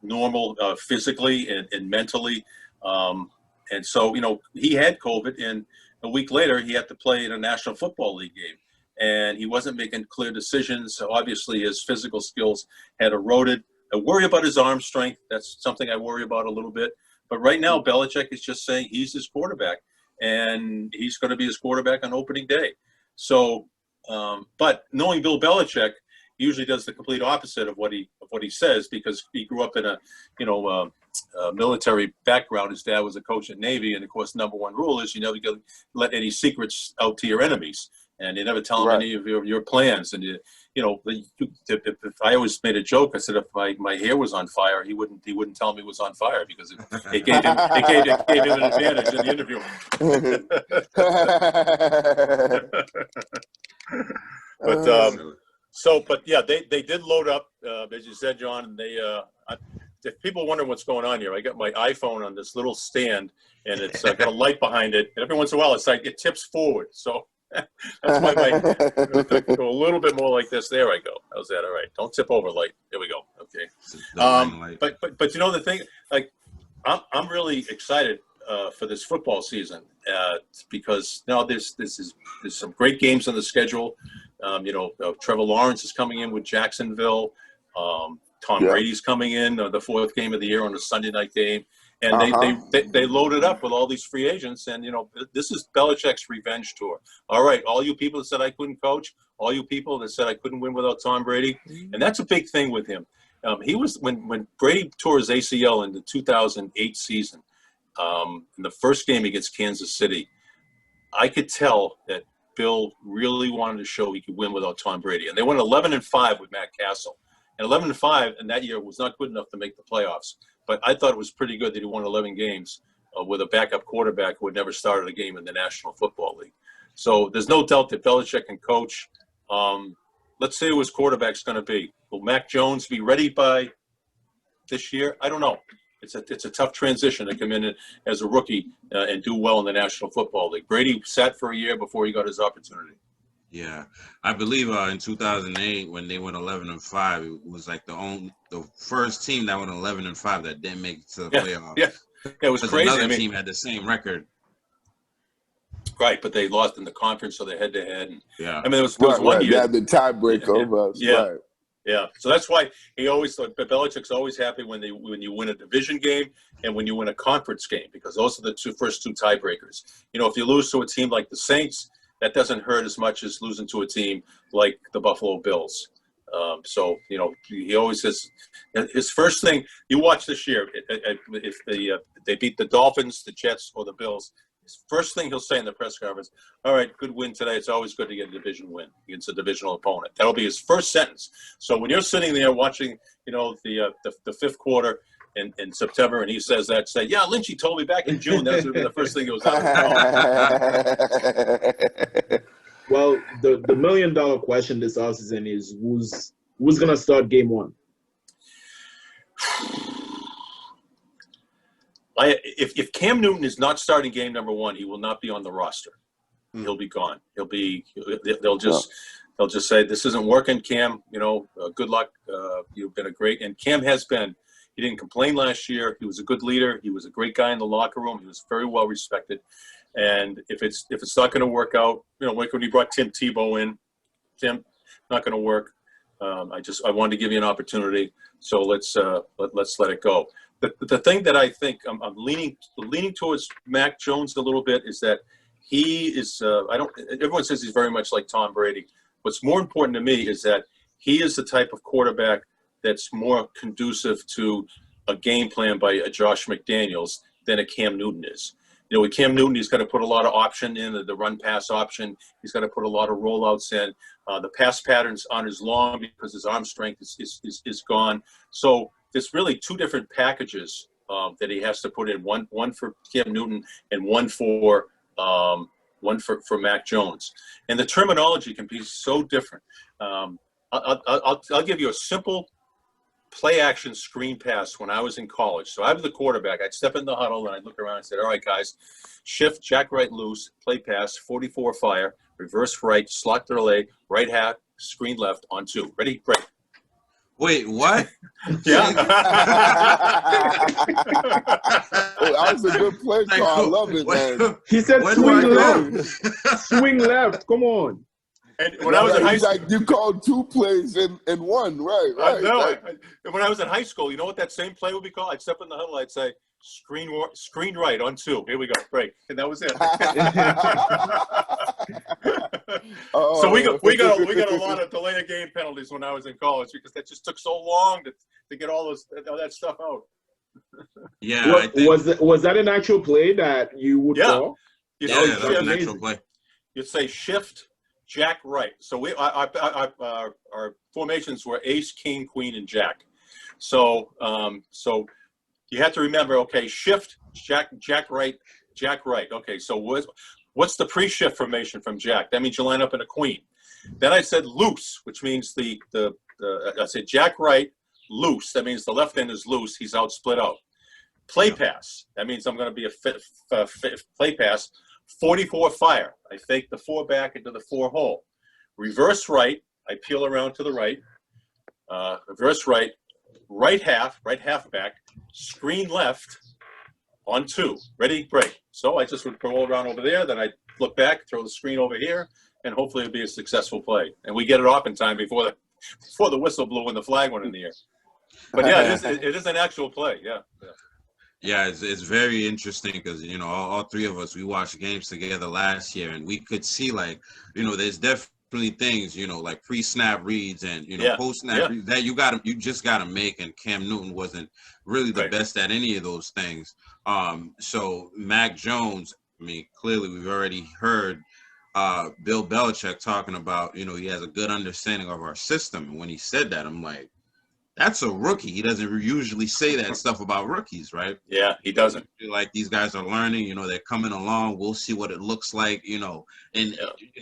normal physically and mentally. And so, he had COVID, and a week later he had to play in a National Football League game. And he wasn't making clear decisions. So obviously his physical skills had eroded. I worry about his arm strength. That's something I worry about a little bit. But right now, Belichick is just saying he's his quarterback. And he's going to be his quarterback on opening day. So, but knowing Bill Belichick, he usually does the complete opposite of what he says, because he grew up in a military background. His dad was a coach at Navy, and of course, number one rule is you never let any secrets out to your enemies, and you never tell them any of your plans. And if I always made a joke, I said if my hair was on fire, he wouldn't tell me it was on fire, because it gave him an advantage in the interview. But they did load up, as you said, John. And they if people wonder what's going on here, I got my iPhone on this little stand, and it's got a light behind it, and every once in a while it tips forward. So that's why go a little bit more like this. There I go. How's that? All right. Don't tip over, light. There we go. Okay. But the thing, like, I'm really excited for this football season because now there's some great games on the schedule. Trevor Lawrence is coming in with Jacksonville. Tom Brady's coming in the fourth game of the year on a Sunday night game. And they loaded up with all these free agents, and this is Belichick's revenge tour. All right, all you people that said I couldn't coach, all you people that said I couldn't win without Tom Brady, and that's a big thing with him. He was when Brady tore his ACL in the 2008 season, in the first game against Kansas City, I could tell that Bill really wanted to show he could win without Tom Brady, and they went 11-5 with Matt Castle, and 11-5 in that year was not good enough to make the playoffs. But I thought it was pretty good that he won 11 games with a backup quarterback who had never started a game in the National Football League. So there's no doubt that Belichick can coach. Let's say who his quarterback's going to be. Will Mac Jones be ready by this year? I don't know. It's a tough transition to come in as a rookie and do well in the National Football League. Brady sat for a year before he got his opportunity. Yeah, I believe in 2008 when they went 11-5, it was like the first team that went 11-5 that didn't make it to the playoffs. Yeah, it was crazy. Another team had the same record. Right, but they lost in the conference, so they're head-to-head. Yeah, I mean, there was 1 year. They had the tiebreaker over us. Yeah. Right. Yeah, so that's why Belichick's always happy when you win a division game and when you win a conference game, because those are the first two tiebreakers. If you lose to a team like the Saints, that doesn't hurt as much as losing to a team like the Buffalo Bills. He always says his first thing. You watch this year, if they beat the Dolphins, the Jets, or the Bills, his first thing he'll say in the press conference, all right, good win today. It's always good to get a division win against a divisional opponent. That'll be his first sentence. So when you're sitting there watching, the fifth quarter in September, and he says that, say, yeah, Lynch, he told me back in June. That's the first thing that was out of his mouth. Well, the $1 million question this offseason is who's going to start game one? If Cam Newton is not starting game number one, he will not be on the roster. He'll be gone. They'll just say, this isn't working, Cam. Good luck. You've been a great, and Cam has been. He didn't complain last year. He was a good leader. He was a great guy in the locker room. He was very well respected. And if it's not going to work out, like when he brought Tim Tebow in, Tim, not going to work. I wanted to give you an opportunity. So let's let it go. The thing that I think I'm leaning towards Mac Jones a little bit is that he is. Everyone says he's very much like Tom Brady. What's more important to me is that he is the type of quarterback that's more conducive to a game plan by a Josh McDaniels than a Cam Newton is. With Cam Newton, he's got to put a lot of option in, the run-pass option. He's got to put a lot of rollouts in. The pass patterns aren't as long because his arm strength is gone. So there's really two different packages that he has to put in, one for Cam Newton and one for Mac Jones. And the terminology can be so different. I'll give you a simple play-action screen pass when I was in college. So I was the quarterback. I'd step in the huddle, and I'd look around and say, all right, guys, shift, jack right loose, play pass, 44 fire, reverse right, slot to the leg, right half, screen left on 2. Ready? Break. Wait, what? Yeah. That was a good play call. I love it, man. He said swing left. Swing left. Come on. And when I was in high school, you called 2 plays in one, right? No, when I was in high school, you know what that same play would be called? I'd step in the huddle, I'd say, screen right on 2. Here we go, break, and that was it. So we got a lot of delay of game penalties when I was in college because that just took so long to get all that stuff out. Yeah, was that an actual play that you would call? That was an actual play. You'd say shift, jack right. So our formations were ace, king, queen, and jack. So you have to remember, okay, shift, jack right, jack right. Okay, so what's the pre-shift formation from jack? That means you line up in a queen. Then I said loose, which means I said jack right, loose. That means the left end is loose. He's out, split out. Play pass. That means I'm going to be a play pass. 44 fire. I fake the 4 back into the 4 hole. Reverse right. I peel around to the right. Reverse right. Right half back. Screen left on 2. Ready? Break. So I just would roll around over there. Then I look back, throw the screen over here, and hopefully it'll be a successful play. And we get it off in time before the whistle blew and the flag went in the air. But yeah, it is an actual play. Yeah. Yeah, it's very interesting because, all 3 of us, we watched games together last year, and we could see, there's definitely things, like pre-snap reads and, post-snap reads that you just got to make, and Cam Newton wasn't really the best at any of those things. So Mac Jones, clearly we've already heard Bill Belichick talking about, he has a good understanding of our system. And when he said that, I'm like, that's a rookie. He doesn't usually say that stuff about rookies, right? Yeah, he doesn't. Like these guys are learning, they're coming along. We'll see what it looks like,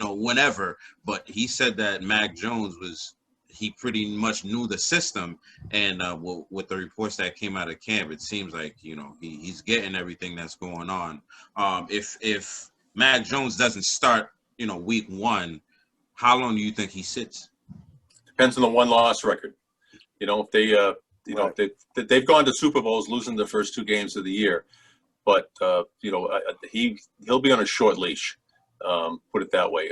whenever. But he said that Mac Jones he pretty much knew the system. And with the reports that came out of camp, it seems like, he's getting everything that's going on. If Mac Jones doesn't start, week 1, how long do you think he sits? Depends on the 1-loss record. If they've gone to Super Bowls losing the first 2 games of the year, but he'll be on a short leash. Put it that way.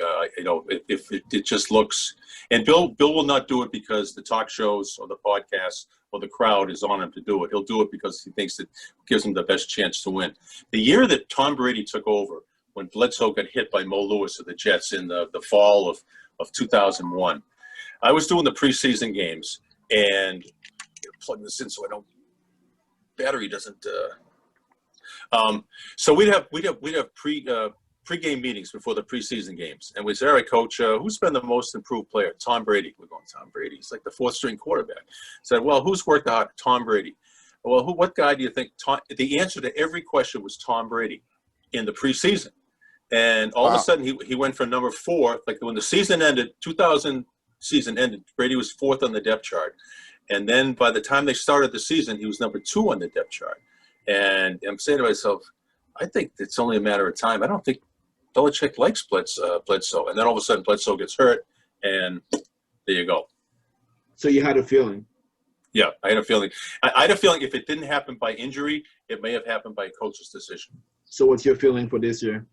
If it just looks, and Bill will not do it because the talk shows or the podcasts or the crowd is on him to do it. He'll do it because he thinks it gives him the best chance to win. The year that Tom Brady took over, when Bledsoe got hit by Mo Lewis of the Jets in the fall of 2001, I was doing the preseason games. And plug this in so battery doesn't. So we'd have pre-game meetings before the preseason games, and we say, all right, coach, who's been the most improved player? Tom Brady. We're going Tom Brady. He's like the 4th-string quarterback. Said, well, who's worked hard? Tom Brady. Well, what guy do you think? The answer to every question was Tom Brady in the preseason, and all of a sudden he went from number 4. Like when the season ended, 2000. Season ended, Brady was 4th on the depth chart, and then by the time they started the season, he was number 2 on the depth chart. And I'm saying to myself, I think it's only a matter of time. I don't think Belichick likes Bledsoe, and then all of a sudden Bledsoe gets hurt, and there you go. So you had a feeling? Yeah, I had a feeling. I had a feeling if it didn't happen by injury, it may have happened by a coach's decision. So what's your feeling for this year?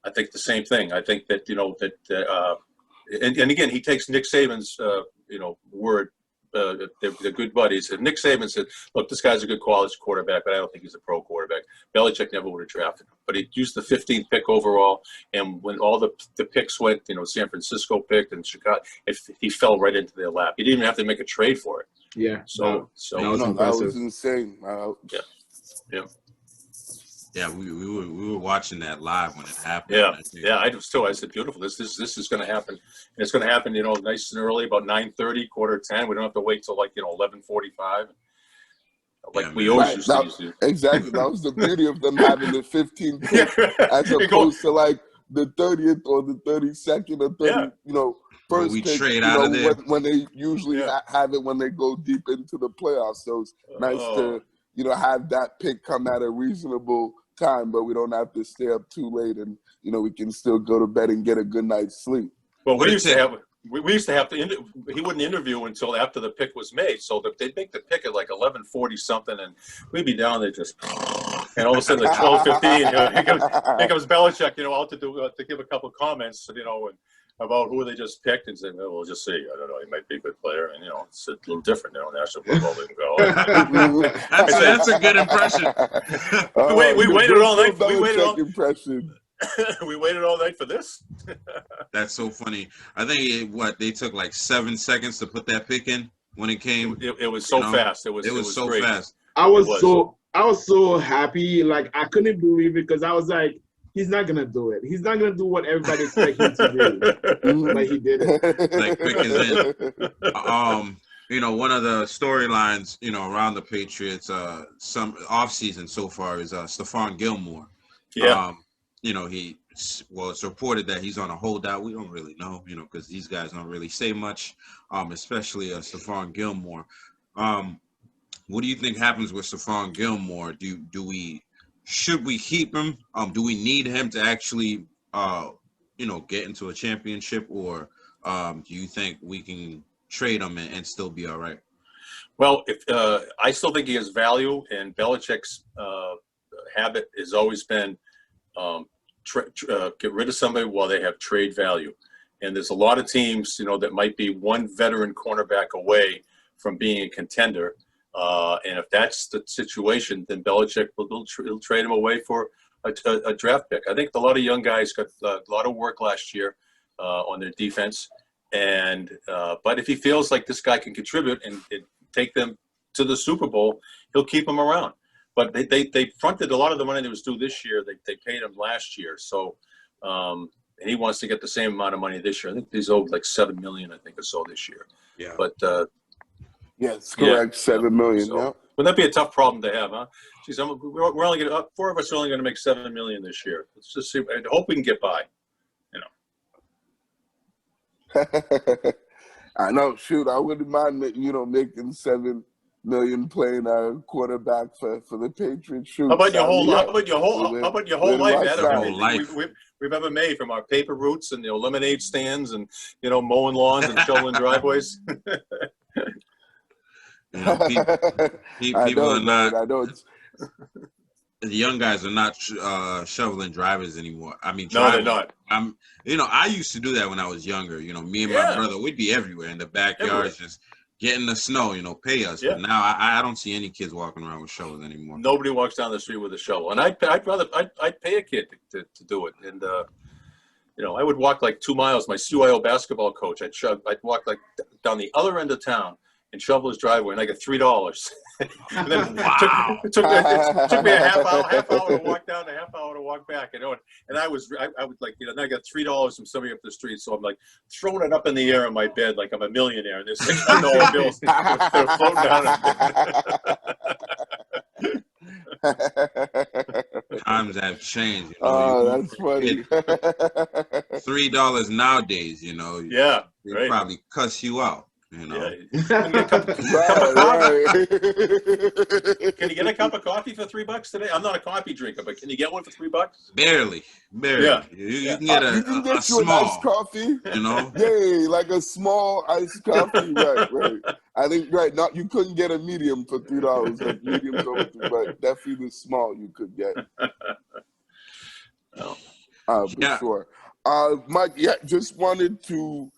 I think the same thing. I think that, and again, he takes Nick Saban's, word. They're good buddies. And Nick Saban said, look, this guy's a good college quarterback, but I don't think he's a pro quarterback. Belichick never would have drafted him. But he used the 15th pick overall. And when all the picks went, San Francisco picked and Chicago, he fell right into their lap. He didn't even have to make a trade for it. Yeah. So that was insane. Yeah, we were watching that live when it happened. Yeah, I was too. I said, beautiful. This is going to happen. And it's going to happen, nice and early, about 9:30, 9:45. We don't have to wait till 11:45. We always used to. Exactly. That was the beauty of them having the 15th pick as opposed to the 30th or the 32nd or 30, first we pick, trade out of there. when they usually have it when they go deep into the playoffs. So it's nice to have that pick come at a reasonable time, but we don't have to stay up too late, and we can still go to bed and get a good night's sleep. Well, we used to have to. He wouldn't interview until after the pick was made, so they'd make the pick at 11:40 something, and we'd be down there just. And all of a sudden, at 12:15, here comes Belichick, out to give a couple of comments, and about who they just picked, and said, well, we'll just see. I don't know. He might be a good player. And, it's a little different, National Football League. That's a good impression. We waited all night. We waited all night for this. That's so funny. I think they took 7 seconds to put that pick in when it came. It was so fast. It was so great. Fast. I was so happy. I couldn't believe it because I was like, he's not gonna do it. He's not gonna do what everybody expects him to do. But he did it. Quick as in. One of the storylines, around the Patriots, some offseason so far is Stefan Gilmore. Yeah. It's reported that he's on a holdout. We don't really know, because these guys don't really say much, especially Stefan Gilmore. What do you think happens with Stefan Gilmore? Should we keep him? Do we need him to actually, get into a championship, or do you think we can trade him and still be all right? Well, I still think he has value, and Belichick's habit has always been get rid of somebody while they have trade value. And there's a lot of teams, that might be one veteran cornerback away from being a contender. And if that's the situation, then Belichick will trade him away for a draft pick. I think a lot of young guys got a lot of work last year on their defense. And but if he feels like this guy can contribute and take them to the Super Bowl, he'll keep them around. But they fronted a lot of the money that was due this year. They paid him last year. So and he wants to get the same amount of money this year. I think he's owed $7 million, I think, or so this year. Yeah. But yes, correct. $7 million. So, yeah. Would that be a tough problem to have, huh? Geez, we're only going to four of us are only going to make $7 million this year. Let's just see. I hope we can get by. I know. Shoot, I wouldn't mind making $7 million playing a quarterback for the Patriots. Shoot, how about your whole life? We've ever made, from our paper routes and the lemonade stands and mowing lawns and shoveling driveways. People are not. I know. The young guys are not shoveling drivers anymore. I mean, no, they're not. I used to do that when I was younger. Me and my brother, we'd be everywhere in the backyards, just getting the snow. Pay us. Yeah. But now I don't see any kids walking around with shovels anymore. Nobody walks down the street with a shovel, and I'd pay a kid to do it. And I would walk 2 miles. My CYO basketball coach, I'd walk down the other end of town and shovel his driveway, and I got $3. And then it took me a half hour to walk down, a half hour to walk back. And I would then I got $3 from somebody up the street, so I'm throwing it up in the air in my bed like I'm a millionaire, and there's $600 bills that are floating down. Times have changed. That's funny. $3 nowadays, Yeah, they probably cuss you out. Yeah. Can you get a cup of coffee for $3 today? I'm not a coffee drinker, but can you get one for $3? Barely. Yeah. You can get a small iced coffee. Yeah, like a small iced coffee. Right. I think not you couldn't get a medium for $3. Like mediums over $3, but definitely the small you could get. For sure. Mike, just wanted to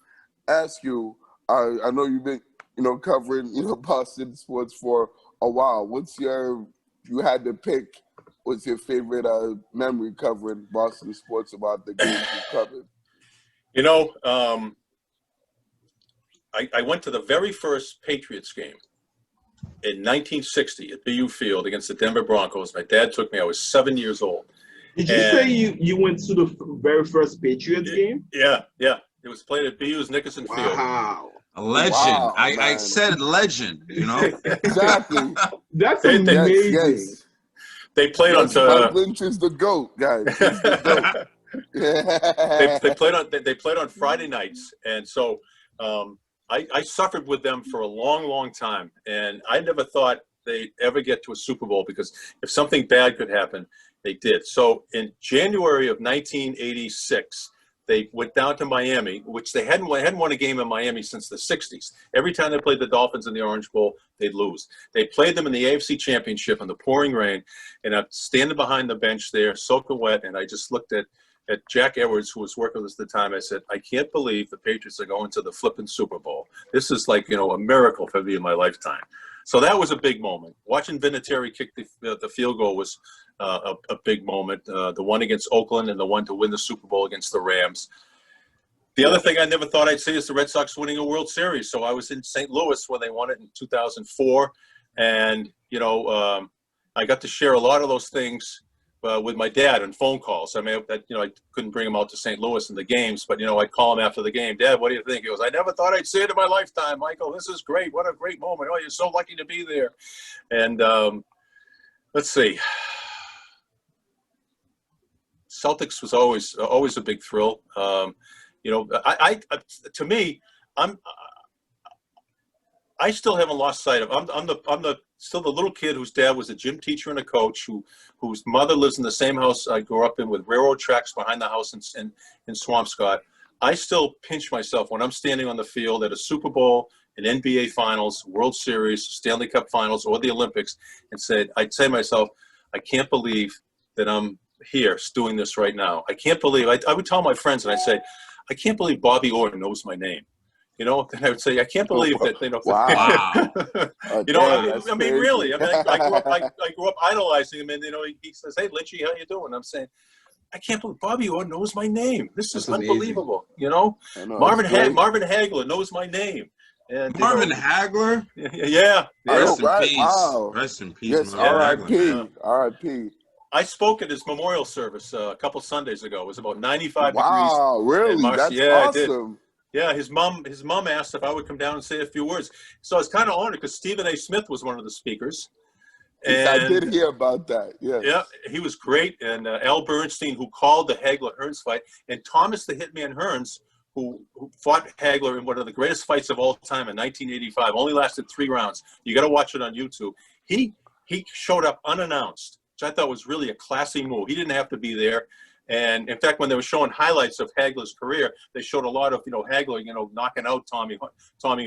ask you. I know you've been covering Boston sports for a while. What's you had to pick? What's your favorite memory covering Boston sports about the games you covered? I went to the very first Patriots game in 1960 at BU Field against the Denver Broncos. My dad took me. I was 7 years old. Did you say you went to the very first Patriots game? Yeah. It was played at BU's Nickerson Field. Wow. A legend. Wow, I said legend, Exactly. That's amazing. Yes. They played on. Lynch is the GOAT, guys. He's the GOAT. They played on Friday nights, and so I suffered with them for a long, long time, and I never thought they'd ever get to a Super Bowl because if something bad could happen, they did. So in January of 1986, they went down to Miami, which they hadn't won a game in Miami since the 60s. Every time they played the Dolphins in the Orange Bowl, they'd lose. They played them in the AFC Championship in the pouring rain, and I'm standing behind the bench there, soaking wet, and I just looked at Jack Edwards, who was working with us at the time. I said, I can't believe the Patriots are going to the flipping Super Bowl. This is like, a miracle for me in my lifetime. So that was a big moment. Watching Vinatieri kick the field goal was a big moment. The one against Oakland and the one to win the Super Bowl against the Rams. The other thing I never thought I'd see is the Red Sox winning a World Series. So I was in St. Louis when they won it in 2004. And, I got to share a lot of those things with my dad on phone calls. I mean, I couldn't bring him out to St. Louis in the games, but, I'd call him after the game. Dad, what do you think? He goes, I never thought I'd see it in my lifetime, Michael. This is great. What a great moment. Oh, you're so lucky to be there. And let's see. Celtics was always a big thrill. To me, I still haven't lost sight of. I'm still the little kid whose dad was a gym teacher and a coach, whose mother lives in the same house I grew up in with railroad tracks behind the house in Swampscott. I still pinch myself when I'm standing on the field at a Super Bowl, an NBA Finals, World Series, Stanley Cup Finals, or the Olympics, and I'd say to myself, I can't believe that I'm here doing this right now. I can't believe. I would tell my friends, and I'd say, I can't believe Bobby Orr knows my name. Then I would say, I can't believe that. Wow. I mean, really. I mean, I grew up idolizing him, and he says, "Hey, Lynchy, how you doing?" I'm saying, I can't believe Bobby Orr knows my name. This is unbelievable. Marvin Hagler knows my name. And, Marvin Hagler? Yeah. Rest in peace. Wow. Rest in peace. Yes, R.I.P. R.I.P. I spoke at his memorial service a couple Sundays ago. It was about 95 degrees. Wow, really? That's awesome. Yeah, his mom asked if I would come down and say a few words. So I was kind of honored because Stephen A. Smith was one of the speakers. And, I did hear about that. Yeah, he was great. And Al Bernstein, who called the Hagler-Hearns fight, and Thomas the Hitman Hearns, who fought Hagler in one of the greatest fights of all time in 1985, only lasted 3 rounds. You got to watch it on YouTube. He showed up unannounced, which I thought was really a classy move. He didn't have to be there. And in fact, when they were showing highlights of Hagler's career, they showed a lot of, Hagler, knocking out Tommy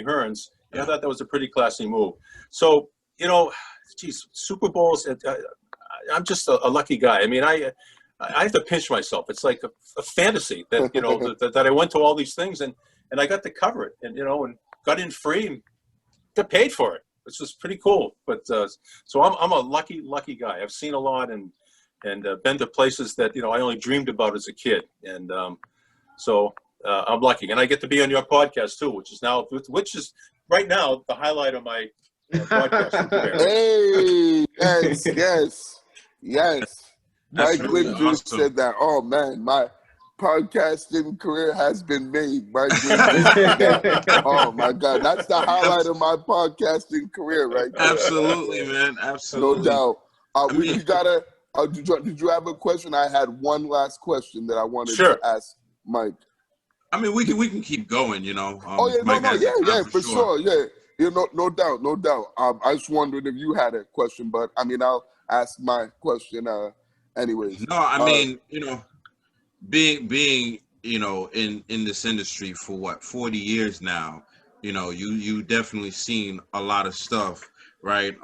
Hearns. Yeah. I thought that was a pretty classy move. So, Super Bowls, I'm just a lucky guy. I mean, I have to pinch myself. It's like a fantasy that, that I went to all these things and I got to cover it and got in free and got paid for it, which was pretty cool. But so I'm a lucky guy. I've seen a lot and been to places that, I only dreamed about as a kid. And so I'm lucky. And I get to be on your podcast too, which is right now the highlight of my podcast career. Hey, yes. Mike Lynch just said that. Oh, man, my podcasting career has been made. Mike Lynch said that. Oh, my God. That's the highlight of my podcasting career right there. Absolutely, man. Absolutely. No doubt. We gotta... did you have a question? I had one last question that I wanted to ask Mike. I mean, we can keep going, for sure. Yeah, no doubt. I just wondered if you had a question, but I mean, I'll ask my question anyways. No, I mean, being in this industry for 40 years now, you know, you definitely seen a lot of stuff, right?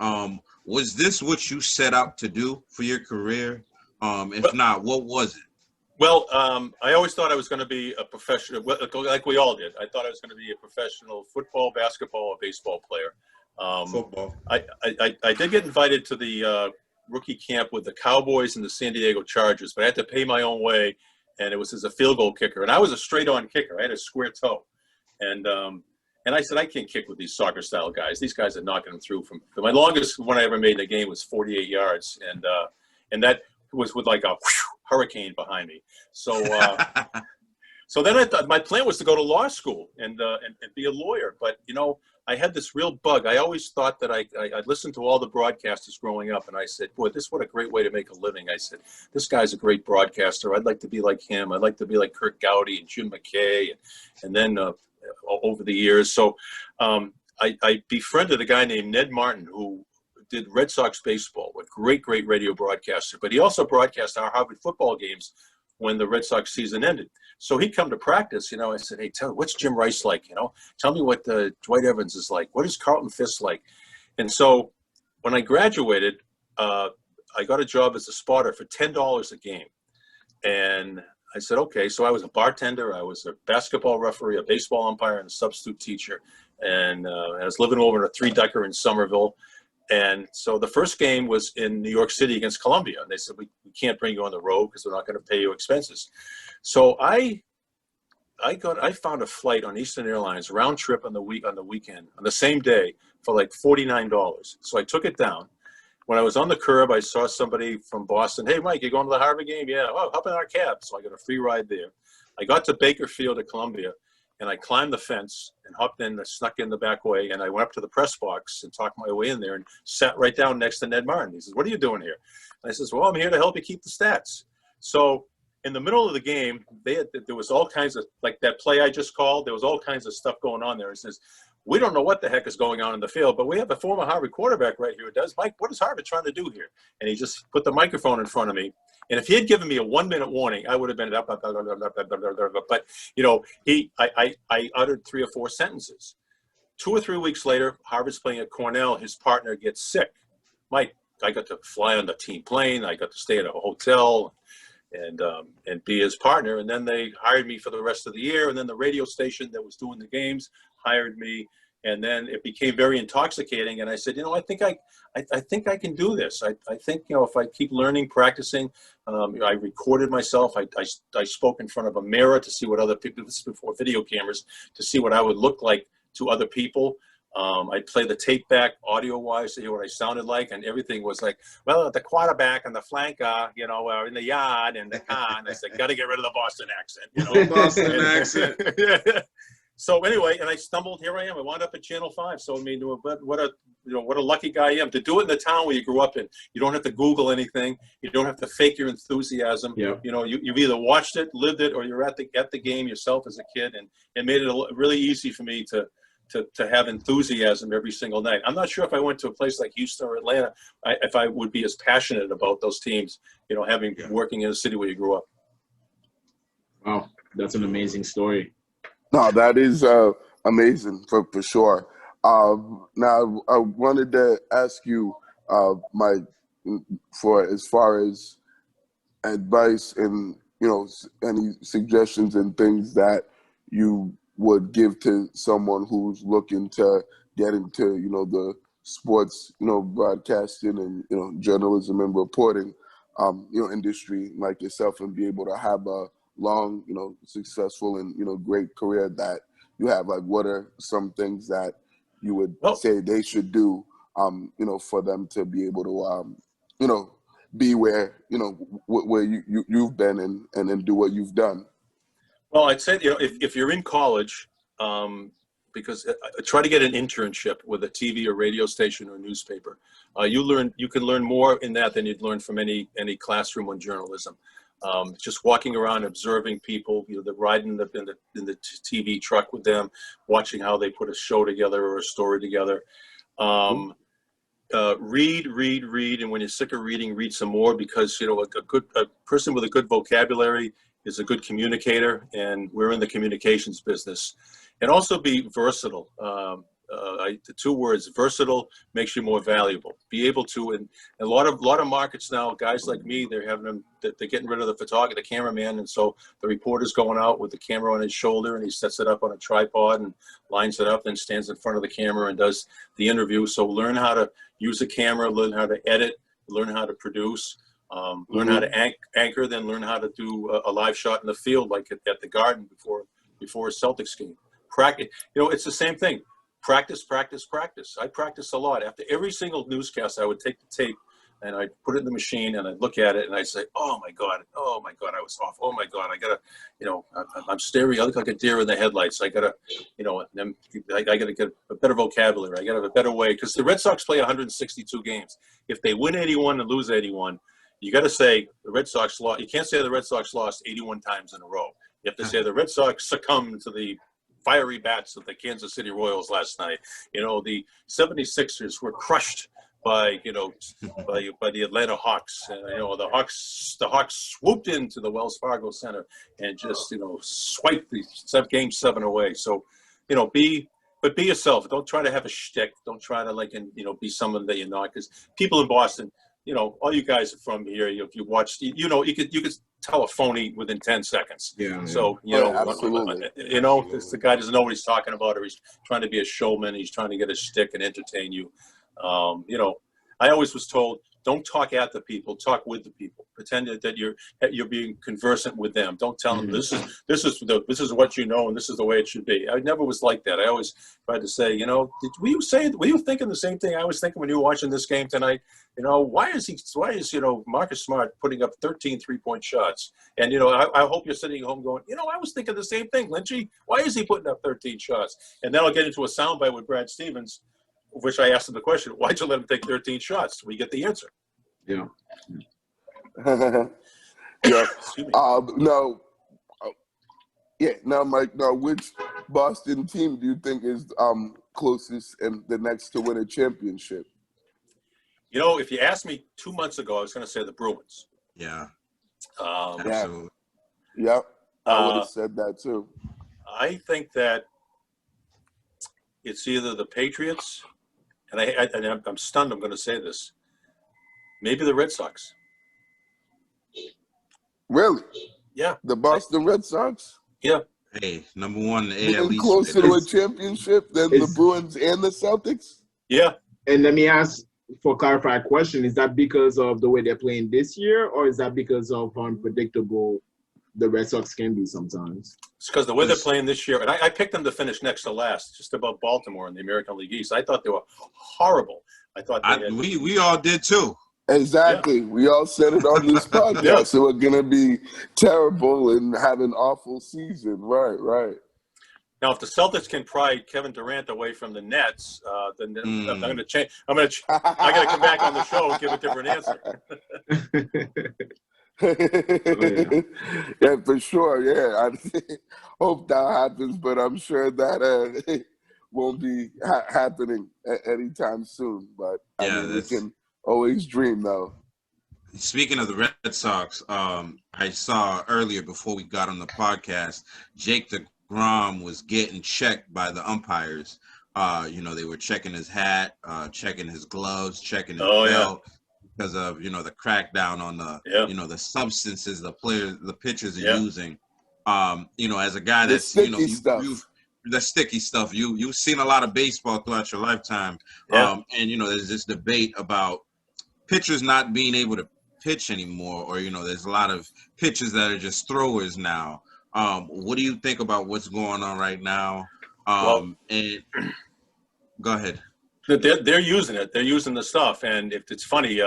Was this what you set out to do for your career? If not, what was it? Well, I always thought I was going to be a professional, like we all did. I thought I was going to be a professional football, basketball, or baseball player. Football. I did get invited to the rookie camp with the Cowboys and the San Diego Chargers, but I had to pay my own way, and it was as a field goal kicker. And I was a straight-on kicker. I had a square toe. And I said, I can't kick with these soccer-style guys. These guys are knocking them through. From my longest one I ever made in a game was 48 yards, and that was with like a hurricane behind me. So so then I thought my plan was to go to law school and be a lawyer. But, you know, I had this real bug. I always thought that I listened to all the broadcasters growing up, and I said, boy, what a great way to make a living. I said, this guy's a great broadcaster. I'd like to be like him. I'd like to be like Kirk Gowdy and Jim McKay. And then over the years. So I befriended a guy named Ned Martin, who did Red Sox baseball, a great radio broadcaster. But he also broadcast our Harvard football games when the Red Sox season ended. So he'd come to practice, you know. I said, hey, what's Jim Rice like, you know? Tell me what Dwight Evans is like. What is Carlton Fisk like? And so when I graduated, I got a job as a spotter for $10 a game. And I said, okay. So I was a bartender. I was a basketball referee, a baseball umpire, and a substitute teacher. And I was living over in a 3-decker in Somerville. And so the first game was in New York City against Columbia. And they said, we can't bring you on the road because we're not going to pay you expenses. So I found a flight on Eastern Airlines, round trip on the weekend, on the same day for like $49. So I took it down. When I was on the curb, I saw somebody from Boston. Hey, Mike, you going to the Harvard game? Yeah. Oh, hop in our cab. So I got a free ride there. I got to Baker Field at Columbia, and I climbed the fence and hopped in, snuck in the back way, and I went up to the press box and talked my way in there and sat right down next to Ned Martin. He says, what are you doing here? And I says, well, I'm here to help you keep the stats. So in the middle of the game, there was all kinds of, like that play I just called, there was all kinds of stuff going on there. He says, we don't know what the heck is going on in the field, but we have a former Harvard quarterback right here who does. Mike, what is Harvard trying to do here? And he just put the microphone in front of me. And if he had given me a 1-minute warning, I would have been up. But, you know, I uttered 3 or 4 sentences. 2 or 3 weeks later, Harvard's playing at Cornell. His partner gets sick. Mike, I got to fly on the team plane. I got to stay at a hotel and be his partner. And then they hired me for the rest of the year. And then the radio station that was doing the games hired me. And then it became very intoxicating. And I said, you know, I think I can do this. I think, you know, if I keep learning, practicing, I recorded myself. I spoke in front of a mirror to see what other people, this is before video cameras, to see what I would look like to other people. I'd play the tape back audio-wise to hear what I sounded like, and everything was like, well, the quarterback and the flanker, you know, are in the yard and the car. And I said, got to get rid of the Boston accent, you know. Boston accent. Yeah. So anyway, and I stumbled. Here I am. I wound up at Channel 5. So I mean, what a lucky guy I am to do it in the town where you grew up in. You don't have to Google anything. You don't have to fake your enthusiasm. Yeah. You know, you've either watched it, lived it, or you're at the game yourself as a kid, and it made it really easy for me to have enthusiasm every single night. I'm not sure if I went to a place like Houston or Atlanta, if I would be as passionate about those teams. You know, working in a city where you grew up. Wow, that's an amazing story. No, that is amazing for sure. Now, I wanted to ask you, Mike, for as far as advice and, you know, any suggestions and things that you would give to someone who's looking to get into, you know, the sports, you know, broadcasting and, you know, journalism and reporting, you know, industry like yourself, and be able to have a long, you know, successful and, you know, great career that you have. Like, what are some things that you would say they should do, you know, for them to be able to, you know, be where, you know, where you've been and do what you've done? Well, I'd say, you know, if you're in college, because try to get an internship with a TV or radio station or newspaper. You can learn more in that than you'd learn from any classroom on journalism. Just walking around, observing people, you know, the riding in the TV truck with them, watching how they put a show together or a story together. Read, and when you're sick of reading, read some more, because, you know, a person with a good vocabulary is a good communicator, and we're in the communications business. And also be versatile. The two words, versatile, makes you more valuable. Be able to, and a lot of markets now, guys like me, they're getting rid of the photographer, the cameraman, and so the reporter's going out with the camera on his shoulder, and he sets it up on a tripod and lines it up, then stands in front of the camera and does the interview. So learn how to use a camera, learn how to edit, learn how to produce, learn how to anchor, then learn how to do a live shot in the field, like at the Garden before a Celtics game. Practice, it's the same thing. Practice, practice, practice. I practice a lot. After every single newscast, I would take the tape and I'd put it in the machine and I'd look at it and I'd say, oh my God, I was off. Oh my God, I gotta, I'm staring, I look like a deer in the headlights. I gotta, I gotta get a better vocabulary. I gotta have a better way, because the Red Sox play 162 games. If they win 81 and lose 81, you gotta say the Red Sox lost. You can't say the Red Sox lost 81 times in a row. You have to say the Red Sox succumbed to the fiery bats of the Kansas City Royals last night. The 76ers were crushed by the Atlanta Hawks. The Hawks swooped into the Wells Fargo Center and just swiped the Game 7 away. So be yourself. Don't try to have a shtick. Don't try to be someone that you're not, because people in Boston, all you guys are from here. If you watched, you could tell a phony within 10 seconds. Yeah. So absolutely. The guy doesn't know what he's talking about, or he's trying to be a showman. He's trying to get a shtick and entertain you. I always was told, don't talk at the people, talk with the people. Pretend that you're being conversant with them. Don't tell them this is what you know and this is the way it should be. I never was like that. I always tried to say, were you thinking the same thing I was thinking when you were watching this game tonight? Why is Marcus Smart putting up 13 3-point shots? And I hope you're sitting at home going, I was thinking the same thing, Lynchy. Why is he putting up 13 shots? And then I'll get into a soundbite with Brad Stevens, which I asked him the question, why'd you let him take 13 shots? We get the answer. Yeah. Yeah. Now, Mike, which Boston team do you think is closest and the next to win a championship? If you asked me 2 months ago, I was going to say the Bruins. Yeah. Absolutely. Yep. I would have said that too. I think that it's either the Patriots, and I'm stunned I'm going to say this, maybe the Red Sox. Really? Yeah. The Boston Red Sox? Yeah. Hey, number one in the AL East. Closer to a championship than the Bruins and the Celtics? Yeah. And let me ask for a clarified question. Is that because of the way they're playing this year, or is that because of how unpredictable the Red Sox can be sometimes? It's because the way they're playing this year, and I picked them to finish next to last, just above Baltimore in the American League East. I thought they were horrible. I thought we all did too. Exactly. Yeah. We all said it on this podcast. Yeah. So we're going to be terrible and have an awful season. Right. Now, if the Celtics can pry Kevin Durant away from the Nets, then I'm going to change. I got to come back on the show and give a different answer. Yeah, for sure. Yeah, I hope that happens, but I'm sure that won't be happening anytime soon. But we can always dream, though. Speaking of the Red Sox, I saw earlier before we got on the podcast, Jake DeGrom was getting checked by the umpires. They were checking his hat, checking his gloves, checking his belt. Yeah. Because of the crackdown on the the substances the pitchers are using. As a guy that's the sticky stuff. You've seen a lot of baseball throughout your lifetime. And there's this debate about pitchers not being able to pitch anymore, or there's a lot of pitchers that are just throwers now. What do you think about what's going on right now? And go ahead. They're using it. They're using the stuff, and if it's funny,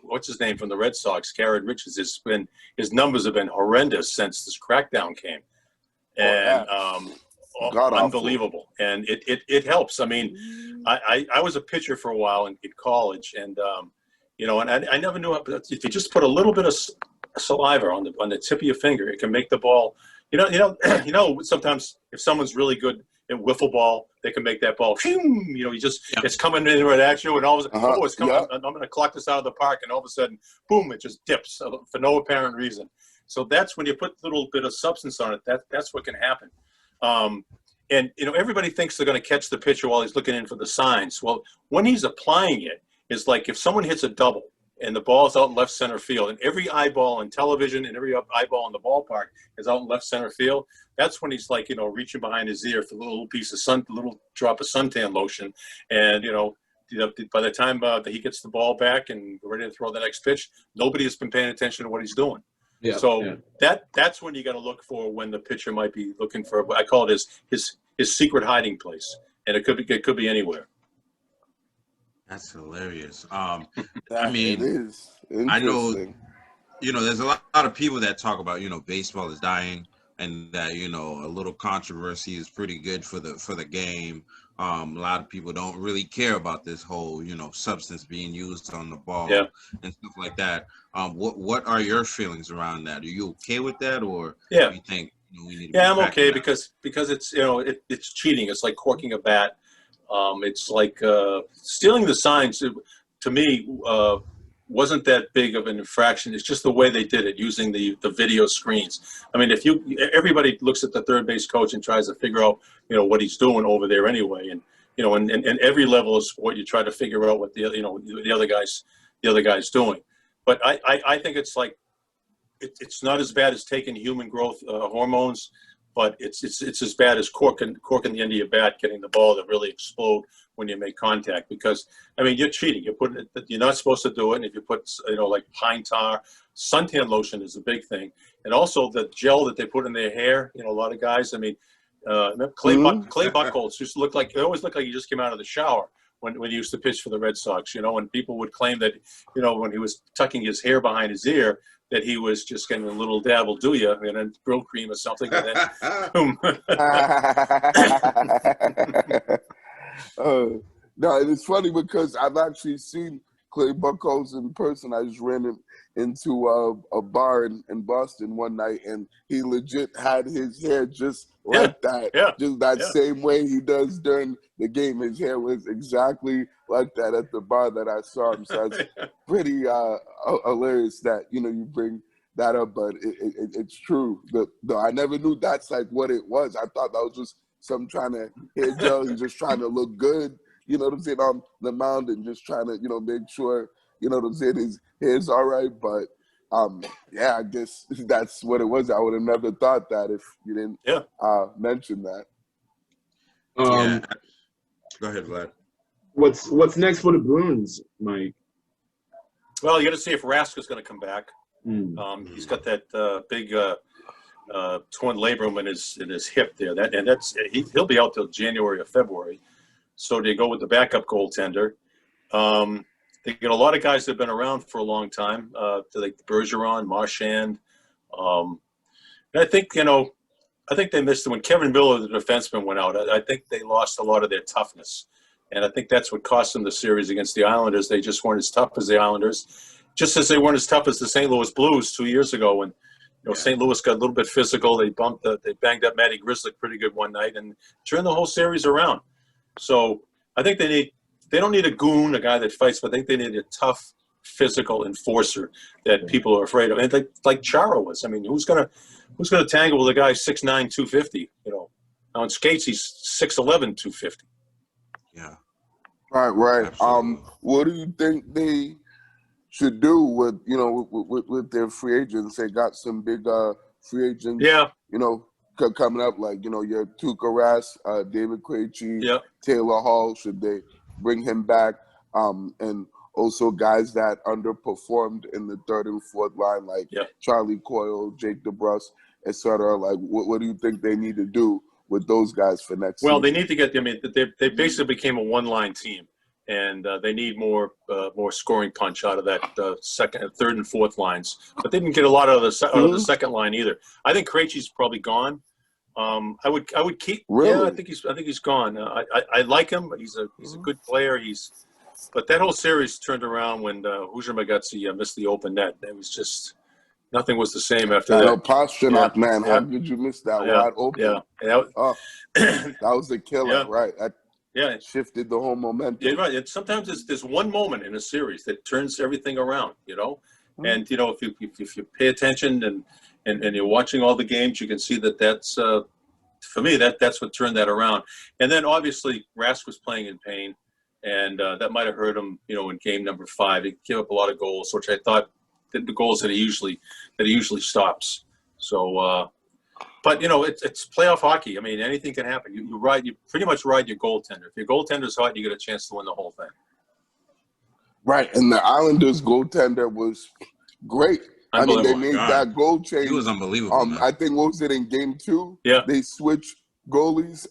what's his name from the Red Sox, Garrett Richards, his numbers have been horrendous since this crackdown came, and unbelievable. And it helps. I mean, I was a pitcher for a while in college, and and I never knew if you just put a little bit of saliva on the tip of your finger, it can make the ball. Sometimes if someone's really good in wiffle ball, they can make that ball. It's coming in right at you, and all of a sudden, it's coming. I'm going to clock this out of the park, and all of a sudden, boom! It just dips for no apparent reason. So that's when you put a little bit of substance on it. That's what can happen. And, you know, everybody thinks they're going to catch the pitcher while he's looking in for the signs. Well, when he's applying it, it's like if someone hits a double and the ball's out in left center field, and every eyeball on television and every eyeball in the ballpark is out in left center field, that's when he's like, you know, reaching behind his ear for a little piece of a little drop of suntan lotion. And, you know, by the time he gets the ball back and ready to throw the next pitch, nobody has been paying attention to what he's doing. Yeah, so that's when you got to look for when the pitcher might be looking for. I call it his secret hiding place, and it could be anywhere. That's hilarious. I it mean, is I know, you know, there's a lot of people that talk about, you know, baseball is dying, and that, you know, a little controversy is pretty good for the game. A lot of people don't really care about this whole, you know, substance being used on the ball and stuff like that. What are your feelings around that? Are you okay with that, or do you think, you know, we need to I'm okay because it's, you know, it's cheating. It's like corking a bat. It's like stealing the signs. To me, wasn't that big of an infraction. It's just the way they did it, using the video screens. I mean, everybody looks at the third base coach and tries to figure out, you know, what he's doing over there anyway. And, you know, and every level of sport, you try to figure out what the other guy's doing. But I think it's like, it's not as bad as taking human growth hormones, but it's as bad as corking the end of your bat, getting the ball to really explode when you make contact. Because, I mean, you're cheating. You're not supposed to do it. And if you put, you know, like pine tar, suntan lotion is a big thing. And also the gel that they put in their hair, you know, a lot of guys, I mean, Clay Buchholz used to always looked like he just came out of the shower when he used to pitch for the Red Sox, you know, and people would claim that, you know, when he was tucking his hair behind his ear, that he was just getting a little dabble, do you, and then grill cream or something. And then, boom. No, it's funny because I've actually seen Clay Buchholz in person. I just ran into a bar in Boston one night, and he legit had his hair just like that. Just that same way he does during the game. His hair was exactly like that at the bar that I saw him. So it's pretty hilarious that, you know, you bring that up, but it's true. Though I never knew that's like what it was. I thought that was just some trying to hair gel. He's just trying to look good, you know what I'm saying, on the mound, and just trying to, you know, make sure, you know what I'm saying, his hair's all right. But I guess that's what it was. I would have never thought that if you didn't mention that. Go ahead, Vlad. What's next for the Bruins, Mike? Well, you got to see if Raska's going to come back. He's got that big torn labrum in his hip there. He'll be out till January or February. So they go with the backup goaltender. They get a lot of guys that have been around for a long time, like Bergeron, Marchand. And I think, you know, they missed it when Kevin Miller, the defenseman, went out. I think they lost a lot of their toughness. And I think that's what cost them the series against the Islanders. They just weren't as tough as the Islanders, just as they weren't as tough as the St. Louis Blues 2 years ago when, you know, St. Louis got a little bit physical. They banged up Matty Grzelcyk pretty good one night and turned the whole series around. So I think they don't need a goon, a guy that fights, but I think they need a tough, physical enforcer that people are afraid of. And like Chara was. I mean, who's gonna tangle with a guy 6'9", 250? You know, now on skates he's 6'11", 250. Yeah. Right. Absolutely. What do you think they should do with, you know, with their free agents? They got some big free agents. Yeah. You know, coming up, like, you know, your Tuukka Rask, David Krejci, Taylor Hall. Should they bring him back? And also guys that underperformed in the third and fourth line, like Charlie Coyle, Jake DeBrusk, etc. Like, what do you think they need to do with those guys for next season? Well, they need to get. I mean, they basically became a one-line team, and they need more scoring punch out of that third and fourth lines. But they didn't get a lot out of the second line either. I think Krejci's probably gone. I would keep. Really? Yeah, I think he's gone. I like him. He's a good player. But that whole series turned around when Huger Magutsi missed the open net. It was just nothing was the same after that. Pastrnak, man, how did you miss that wide open? That was the killer, right? That shifted the whole momentum. Yeah, right. And sometimes there's one moment in a series that turns everything around, you know. And you know, if you pay attention and you're watching all the games, you can see that's for me, that's what turned that around. And then obviously Rask was playing in pain, and that might have hurt him, in game number 5. He gave up a lot of goals, which I thought the goals that he usually stops. So, but it's playoff hockey. I mean, anything can happen. You pretty much ride your goaltender. If your goaltender's hot, you get a chance to win the whole thing. Right, and the Islanders' goaltender was great. I mean, they made that goal change. He was unbelievable. I think, what was it, in game 2? Yeah. They switched goalies,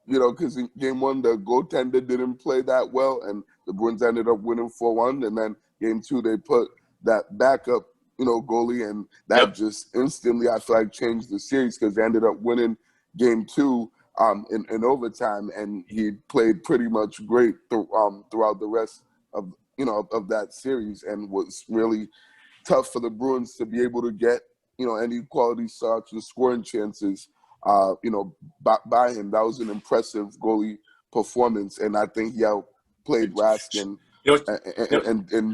because in game 1, the goaltender didn't play that well, and the Bruins ended up winning 4-1. And then game 2, they put that backup, goalie, and that just instantly, I feel like, changed the series because they ended up winning game 2 in overtime, and he played pretty much great throughout the rest of that series, and was really tough for the Bruins to be able to get, any quality shots and scoring chances, by him. That was an impressive goalie performance, and I think he outplayed Rask and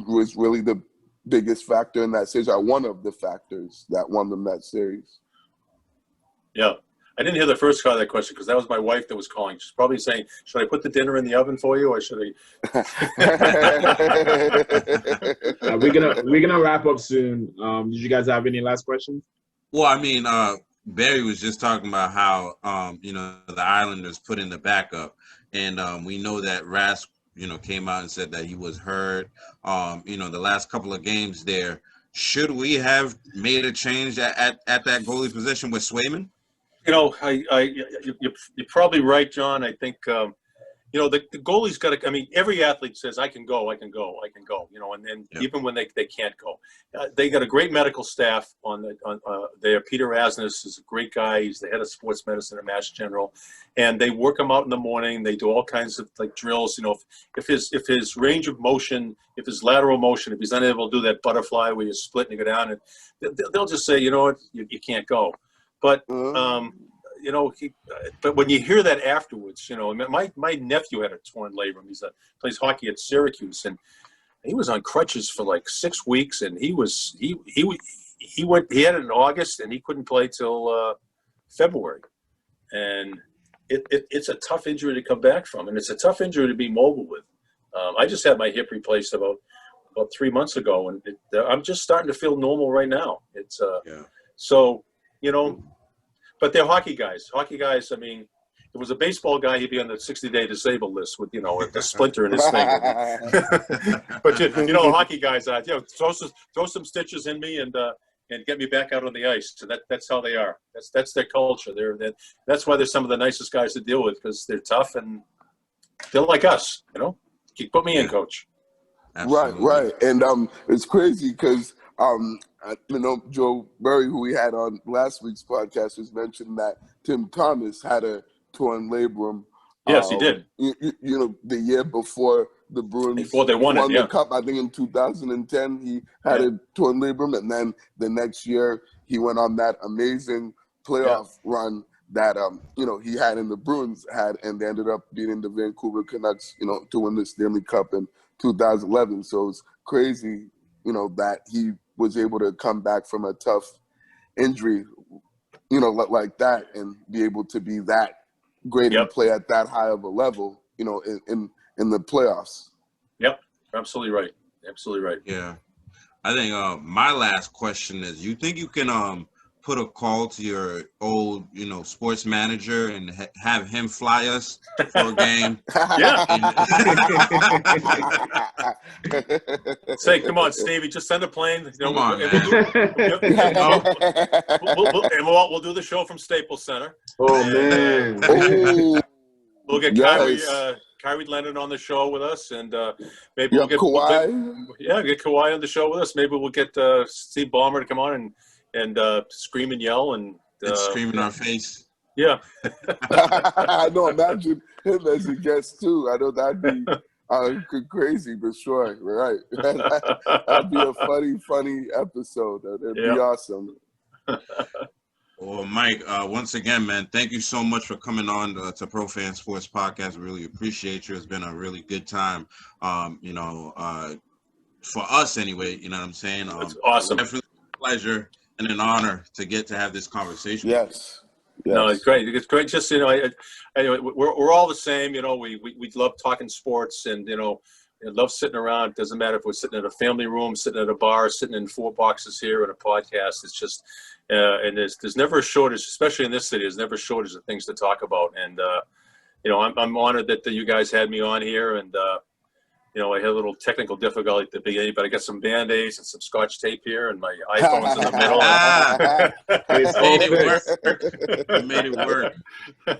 was really the biggest factor in that series, or one of the factors that won them that series. Yeah. I didn't hear the first part of that question because that was my wife that was calling. She's probably saying, should I put the dinner in the oven for you, or should I? We're gonna wrap up soon. Did you guys have any last questions? Well, I mean, Barry was just talking about how the Islanders put in the backup, and we know that Rask came out and said that he was hurt. The last couple of games there, should we have made a change at that goalie position with Swayman? You're probably right, John. I think, the goalie's got to, I mean, every athlete says, I can go, and even when they can't go. They got a great medical staff on there. Peter Asnes is a great guy. He's the head of sports medicine at Mass General. And they work him out in the morning. They do all kinds of drills. If his range of motion, if his lateral motion, if he's unable to do that butterfly where you split and you go down, and they'll just say, you can't go. But but when you hear that afterwards, my nephew had a torn labrum. He plays hockey at Syracuse, and he was on crutches for like 6 weeks, and he had it in August, and he couldn't play till February. And it's a tough injury to come back from, and it's a tough injury to be mobile with. I just had my hip replaced about 3 months ago, and I'm just starting to feel normal right now. It's so. But they're hockey guys. Hockey guys, I mean, if it was a baseball guy, he'd be on the 60-day disabled list with, a splinter in his finger. But, hockey guys, throw some stitches in me and get me back out on the ice. So that's how they are. That's their culture. That's why they're some of the nicest guys to deal with, because they're tough and they're like us, Put me in, coach. Absolutely. Right. And it's crazy because Joe Murray, who we had on last week's podcast, was mentioned that Tim Thomas had a torn labrum. Yes, he did. The year before the Bruins won the Cup, I think in 2010, he had a torn labrum, and then the next year he went on that amazing playoff run that he had, and the Bruins had, and they ended up beating the Vancouver Canucks, to win the Stanley Cup in 2011. So it's crazy, that he was able to come back from a tough injury, like that, and be able to be that great and play at that high of a level, in the playoffs. Yep, absolutely right. Absolutely right. Yeah, I think my last question is: you think you can put a call to your old, sports manager and have him fly us for a game? Yeah. Say, come on, Stevie, just send a plane. Come on, man. We'll do the show from Staples Center. Oh, man. We'll get Kyrie Leonard on the show with us, and maybe we'll get Kawhi. Get Kawhi on the show with us. Maybe we'll get Steve Ballmer to come on and scream and yell and scream in our face. Yeah. I know. Imagine him as a guest too. I know that'd be crazy, but sure, right? That'd be a funny episode. It'd be awesome. Well, Mike, once again, man, thank you so much for coming on to Pro Fan Sports Podcast. Really appreciate you. It's been a really good time. For us anyway. You know what I'm saying? That's awesome. Definitely a pleasure and an honor to get to have this conversation. Yes. Yes. No, it's great. It's great. Just, anyway, we're all the same. We love talking sports, and, I love sitting around. It doesn't matter if we're sitting in a family room, sitting at a bar, sitting in 4 boxes here, in a podcast. It's just, and there's never a shortage, especially in this city. There's never a shortage of things to talk about. And, I'm honored that you guys had me on here. And, I had a little technical difficulty at the beginning, but I got some Band-Aids and some Scotch tape here, and my iPhone's in the middle. We made it work.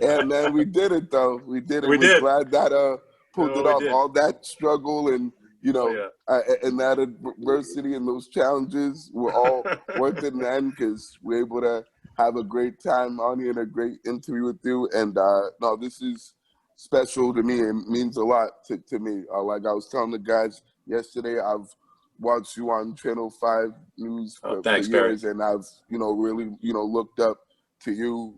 Yeah, man, we did it, though. We did it. We did. Glad that pulled it off. Did. All that struggle and, and that adversity and those challenges were all worth it in the end, because we're able to have a great time on here and a great interview with you. And, no, this is special to me. It means a lot to me. Like I was telling the guys yesterday, I've watched you on Channel 5 News for years, and I've, really, looked up to you,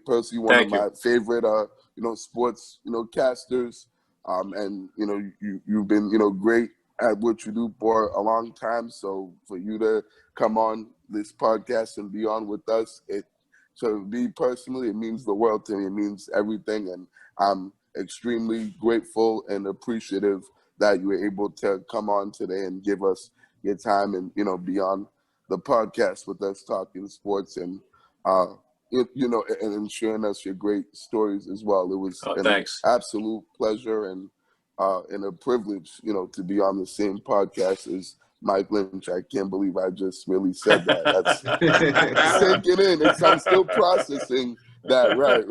personally, one of my favorite, sports, casters. And, you've been, great at what you do for a long time. So for you to come on this podcast and be on with us, to me personally, it means the world to me. It means everything. And I'm extremely grateful and appreciative that you were able to come on today and give us your time and, be on the podcast with us talking sports and, and sharing us your great stories as well. It was an absolute pleasure and a privilege, to be on the same podcast as Mike Lynch. I can't believe I just really said that. That's sinking in. I'm still processing that. Right.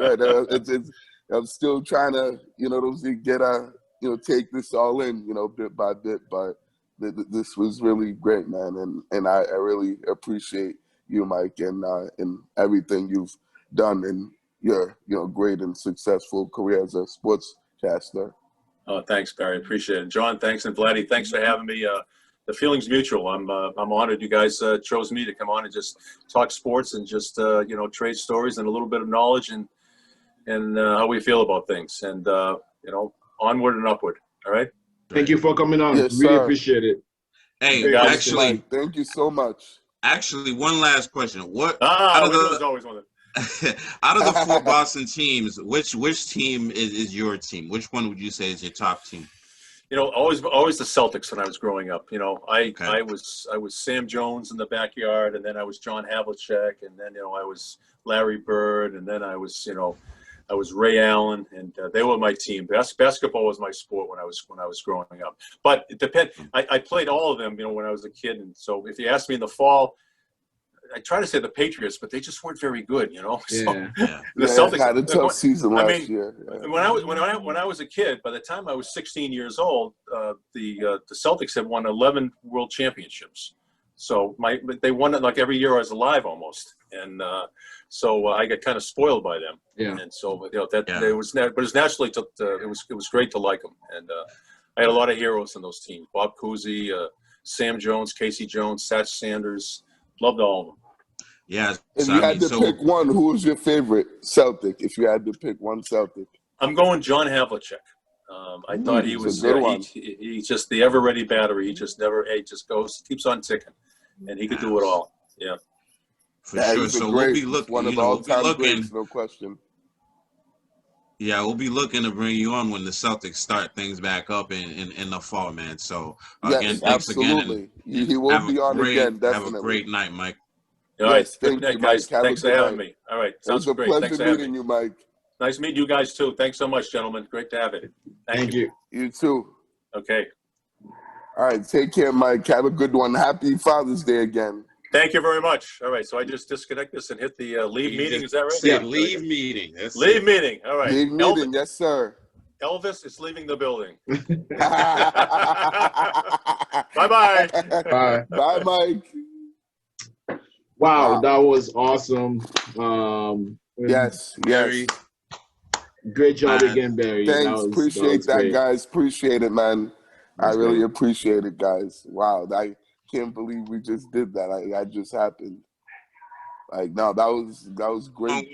I'm still trying to, get take this all in, bit by bit. But this was really great, man, and I really appreciate you, Mike, and everything you've done in your great and successful career as a sportscaster. Oh, thanks, Barry. Appreciate it. John, thanks, and Vladdy, thanks for having me. The feeling's mutual. I'm honored you guys chose me to come on and just talk sports and just trade stories and a little bit of knowledge and how we feel about things, and onward and upward. All right. Thank you for coming on. Yes, really sir. Appreciate it. Hey, actually, Mike, thank you so much. Actually, one last question. What there's always one. Out of the 4 Boston teams, which team is your team? Which one would you say is your top team? Always the Celtics when I was growing up. I was Sam Jones in the backyard, and then I was John Havlicek, and then I was Larry Bird, and then I was I was Ray Allen, and they were my team. Basketball was my sport when I was growing up. But it depends. I played all of them, when I was a kid, and so if you ask me in the fall, I try to say the Patriots, but they just weren't very good, So the Celtics had a tough season last year. When I was a kid, by the time I was 16 years old, the Celtics had won 11 world championships. So they won it like every year I was alive almost, and so I got kind of spoiled by them. Yeah. And so but it was naturally it was great to like them, and I had a lot of heroes in those teams: Bob Cousy, Sam Jones, Casey Jones, Satch Sanders. Loved all of them. Yeah. If you had to pick one, who was your favorite Celtic? If you had to pick one Celtic, I'm going John Havlicek. I thought he was he's just the ever ready battery. He just keeps on ticking, and he could do it all. Yeah. For sure. So we'll be looking. One of the all-time greats, no question. Yeah, we'll be looking to bring you on when the Celtics start things back up in the fall, man. So again, thanks absolutely. again. He will be on again, definitely. Have a great night, Mike. All right, good night, guys. Thanks for having me. All right, sounds great. It was a pleasure meeting you, Mike. Nice meeting you guys too. Thanks so much, gentlemen. Great to have it. Thank you. You too. Okay. All right, take care, Mike. Have a good one. Happy Father's Day again. Thank you very much. All right, so I just disconnect this and hit the leave meeting. Is that right? Yeah, leave meeting. Leave meeting. All right. Leave meeting, yes, sir. Elvis is leaving the building. Bye-bye. Bye. Bye, Mike. Wow, that was awesome. Yes. Great job again, Barry. Thanks. Appreciate that, guys. Appreciate it, man. I really appreciate it, guys. Wow, I can't believe we just did that. That just happened. Like, no, that was great.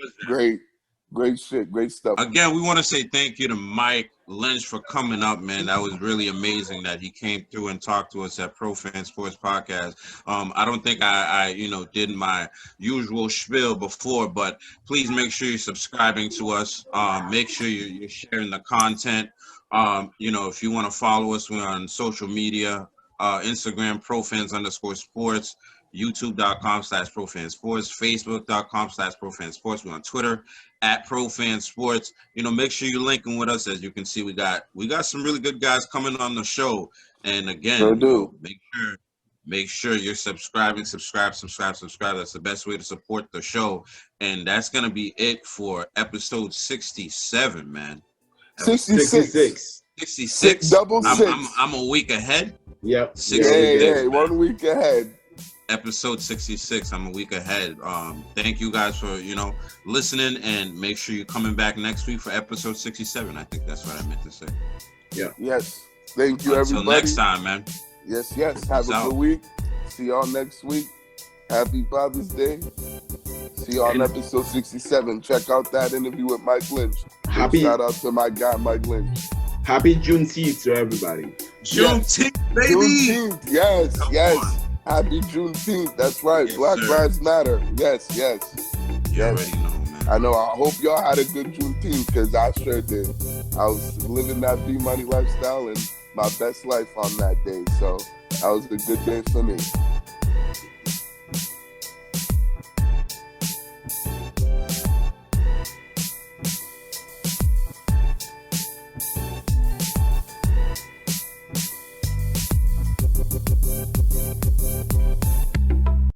Great shit. Great stuff. Again, we want to say thank you to Mike Lynch for coming up, man. That was really amazing that he came through and talked to us at Pro Fan Sports Podcast. I don't think I did my usual spiel before, but please make sure you're subscribing to us. Make sure you're sharing the content. If you want to follow us, we're on social media, Instagram, profans_sports, youtube.com/profansports, facebook.com/profansports. We're on Twitter @profansports. Make sure you're linking with us. As you can see, we got some really good guys coming on the show. And again, make sure you're subscribing. Subscribe. That's the best way to support the show. And that's gonna be it for episode 67, man. 66. 66. Double six. I'm a week ahead. Yep. 66, 1 week ahead. Episode 66. I'm a week ahead. Thank you guys for listening, and make sure you're coming back next week for episode 67. I think that's what I meant to say. Yeah. Yes. Thank you, everybody. Until next time, man. Yes. Have a good week. See y'all next week. Happy Father's Day. See y'all on episode 67. Check out that interview with Mike Lynch. Shout out to my guy, Mike Lynch. Happy Juneteenth to everybody. Juneteenth, baby. Juneteenth. Yes. Happy Juneteenth. That's right. Yes, Black sir. Lives Matter. Yes. You already know, man. I know. I hope y'all had a good Juneteenth, because I sure did. I was living that B-Money lifestyle and my best life on that day. So that was a good day for me.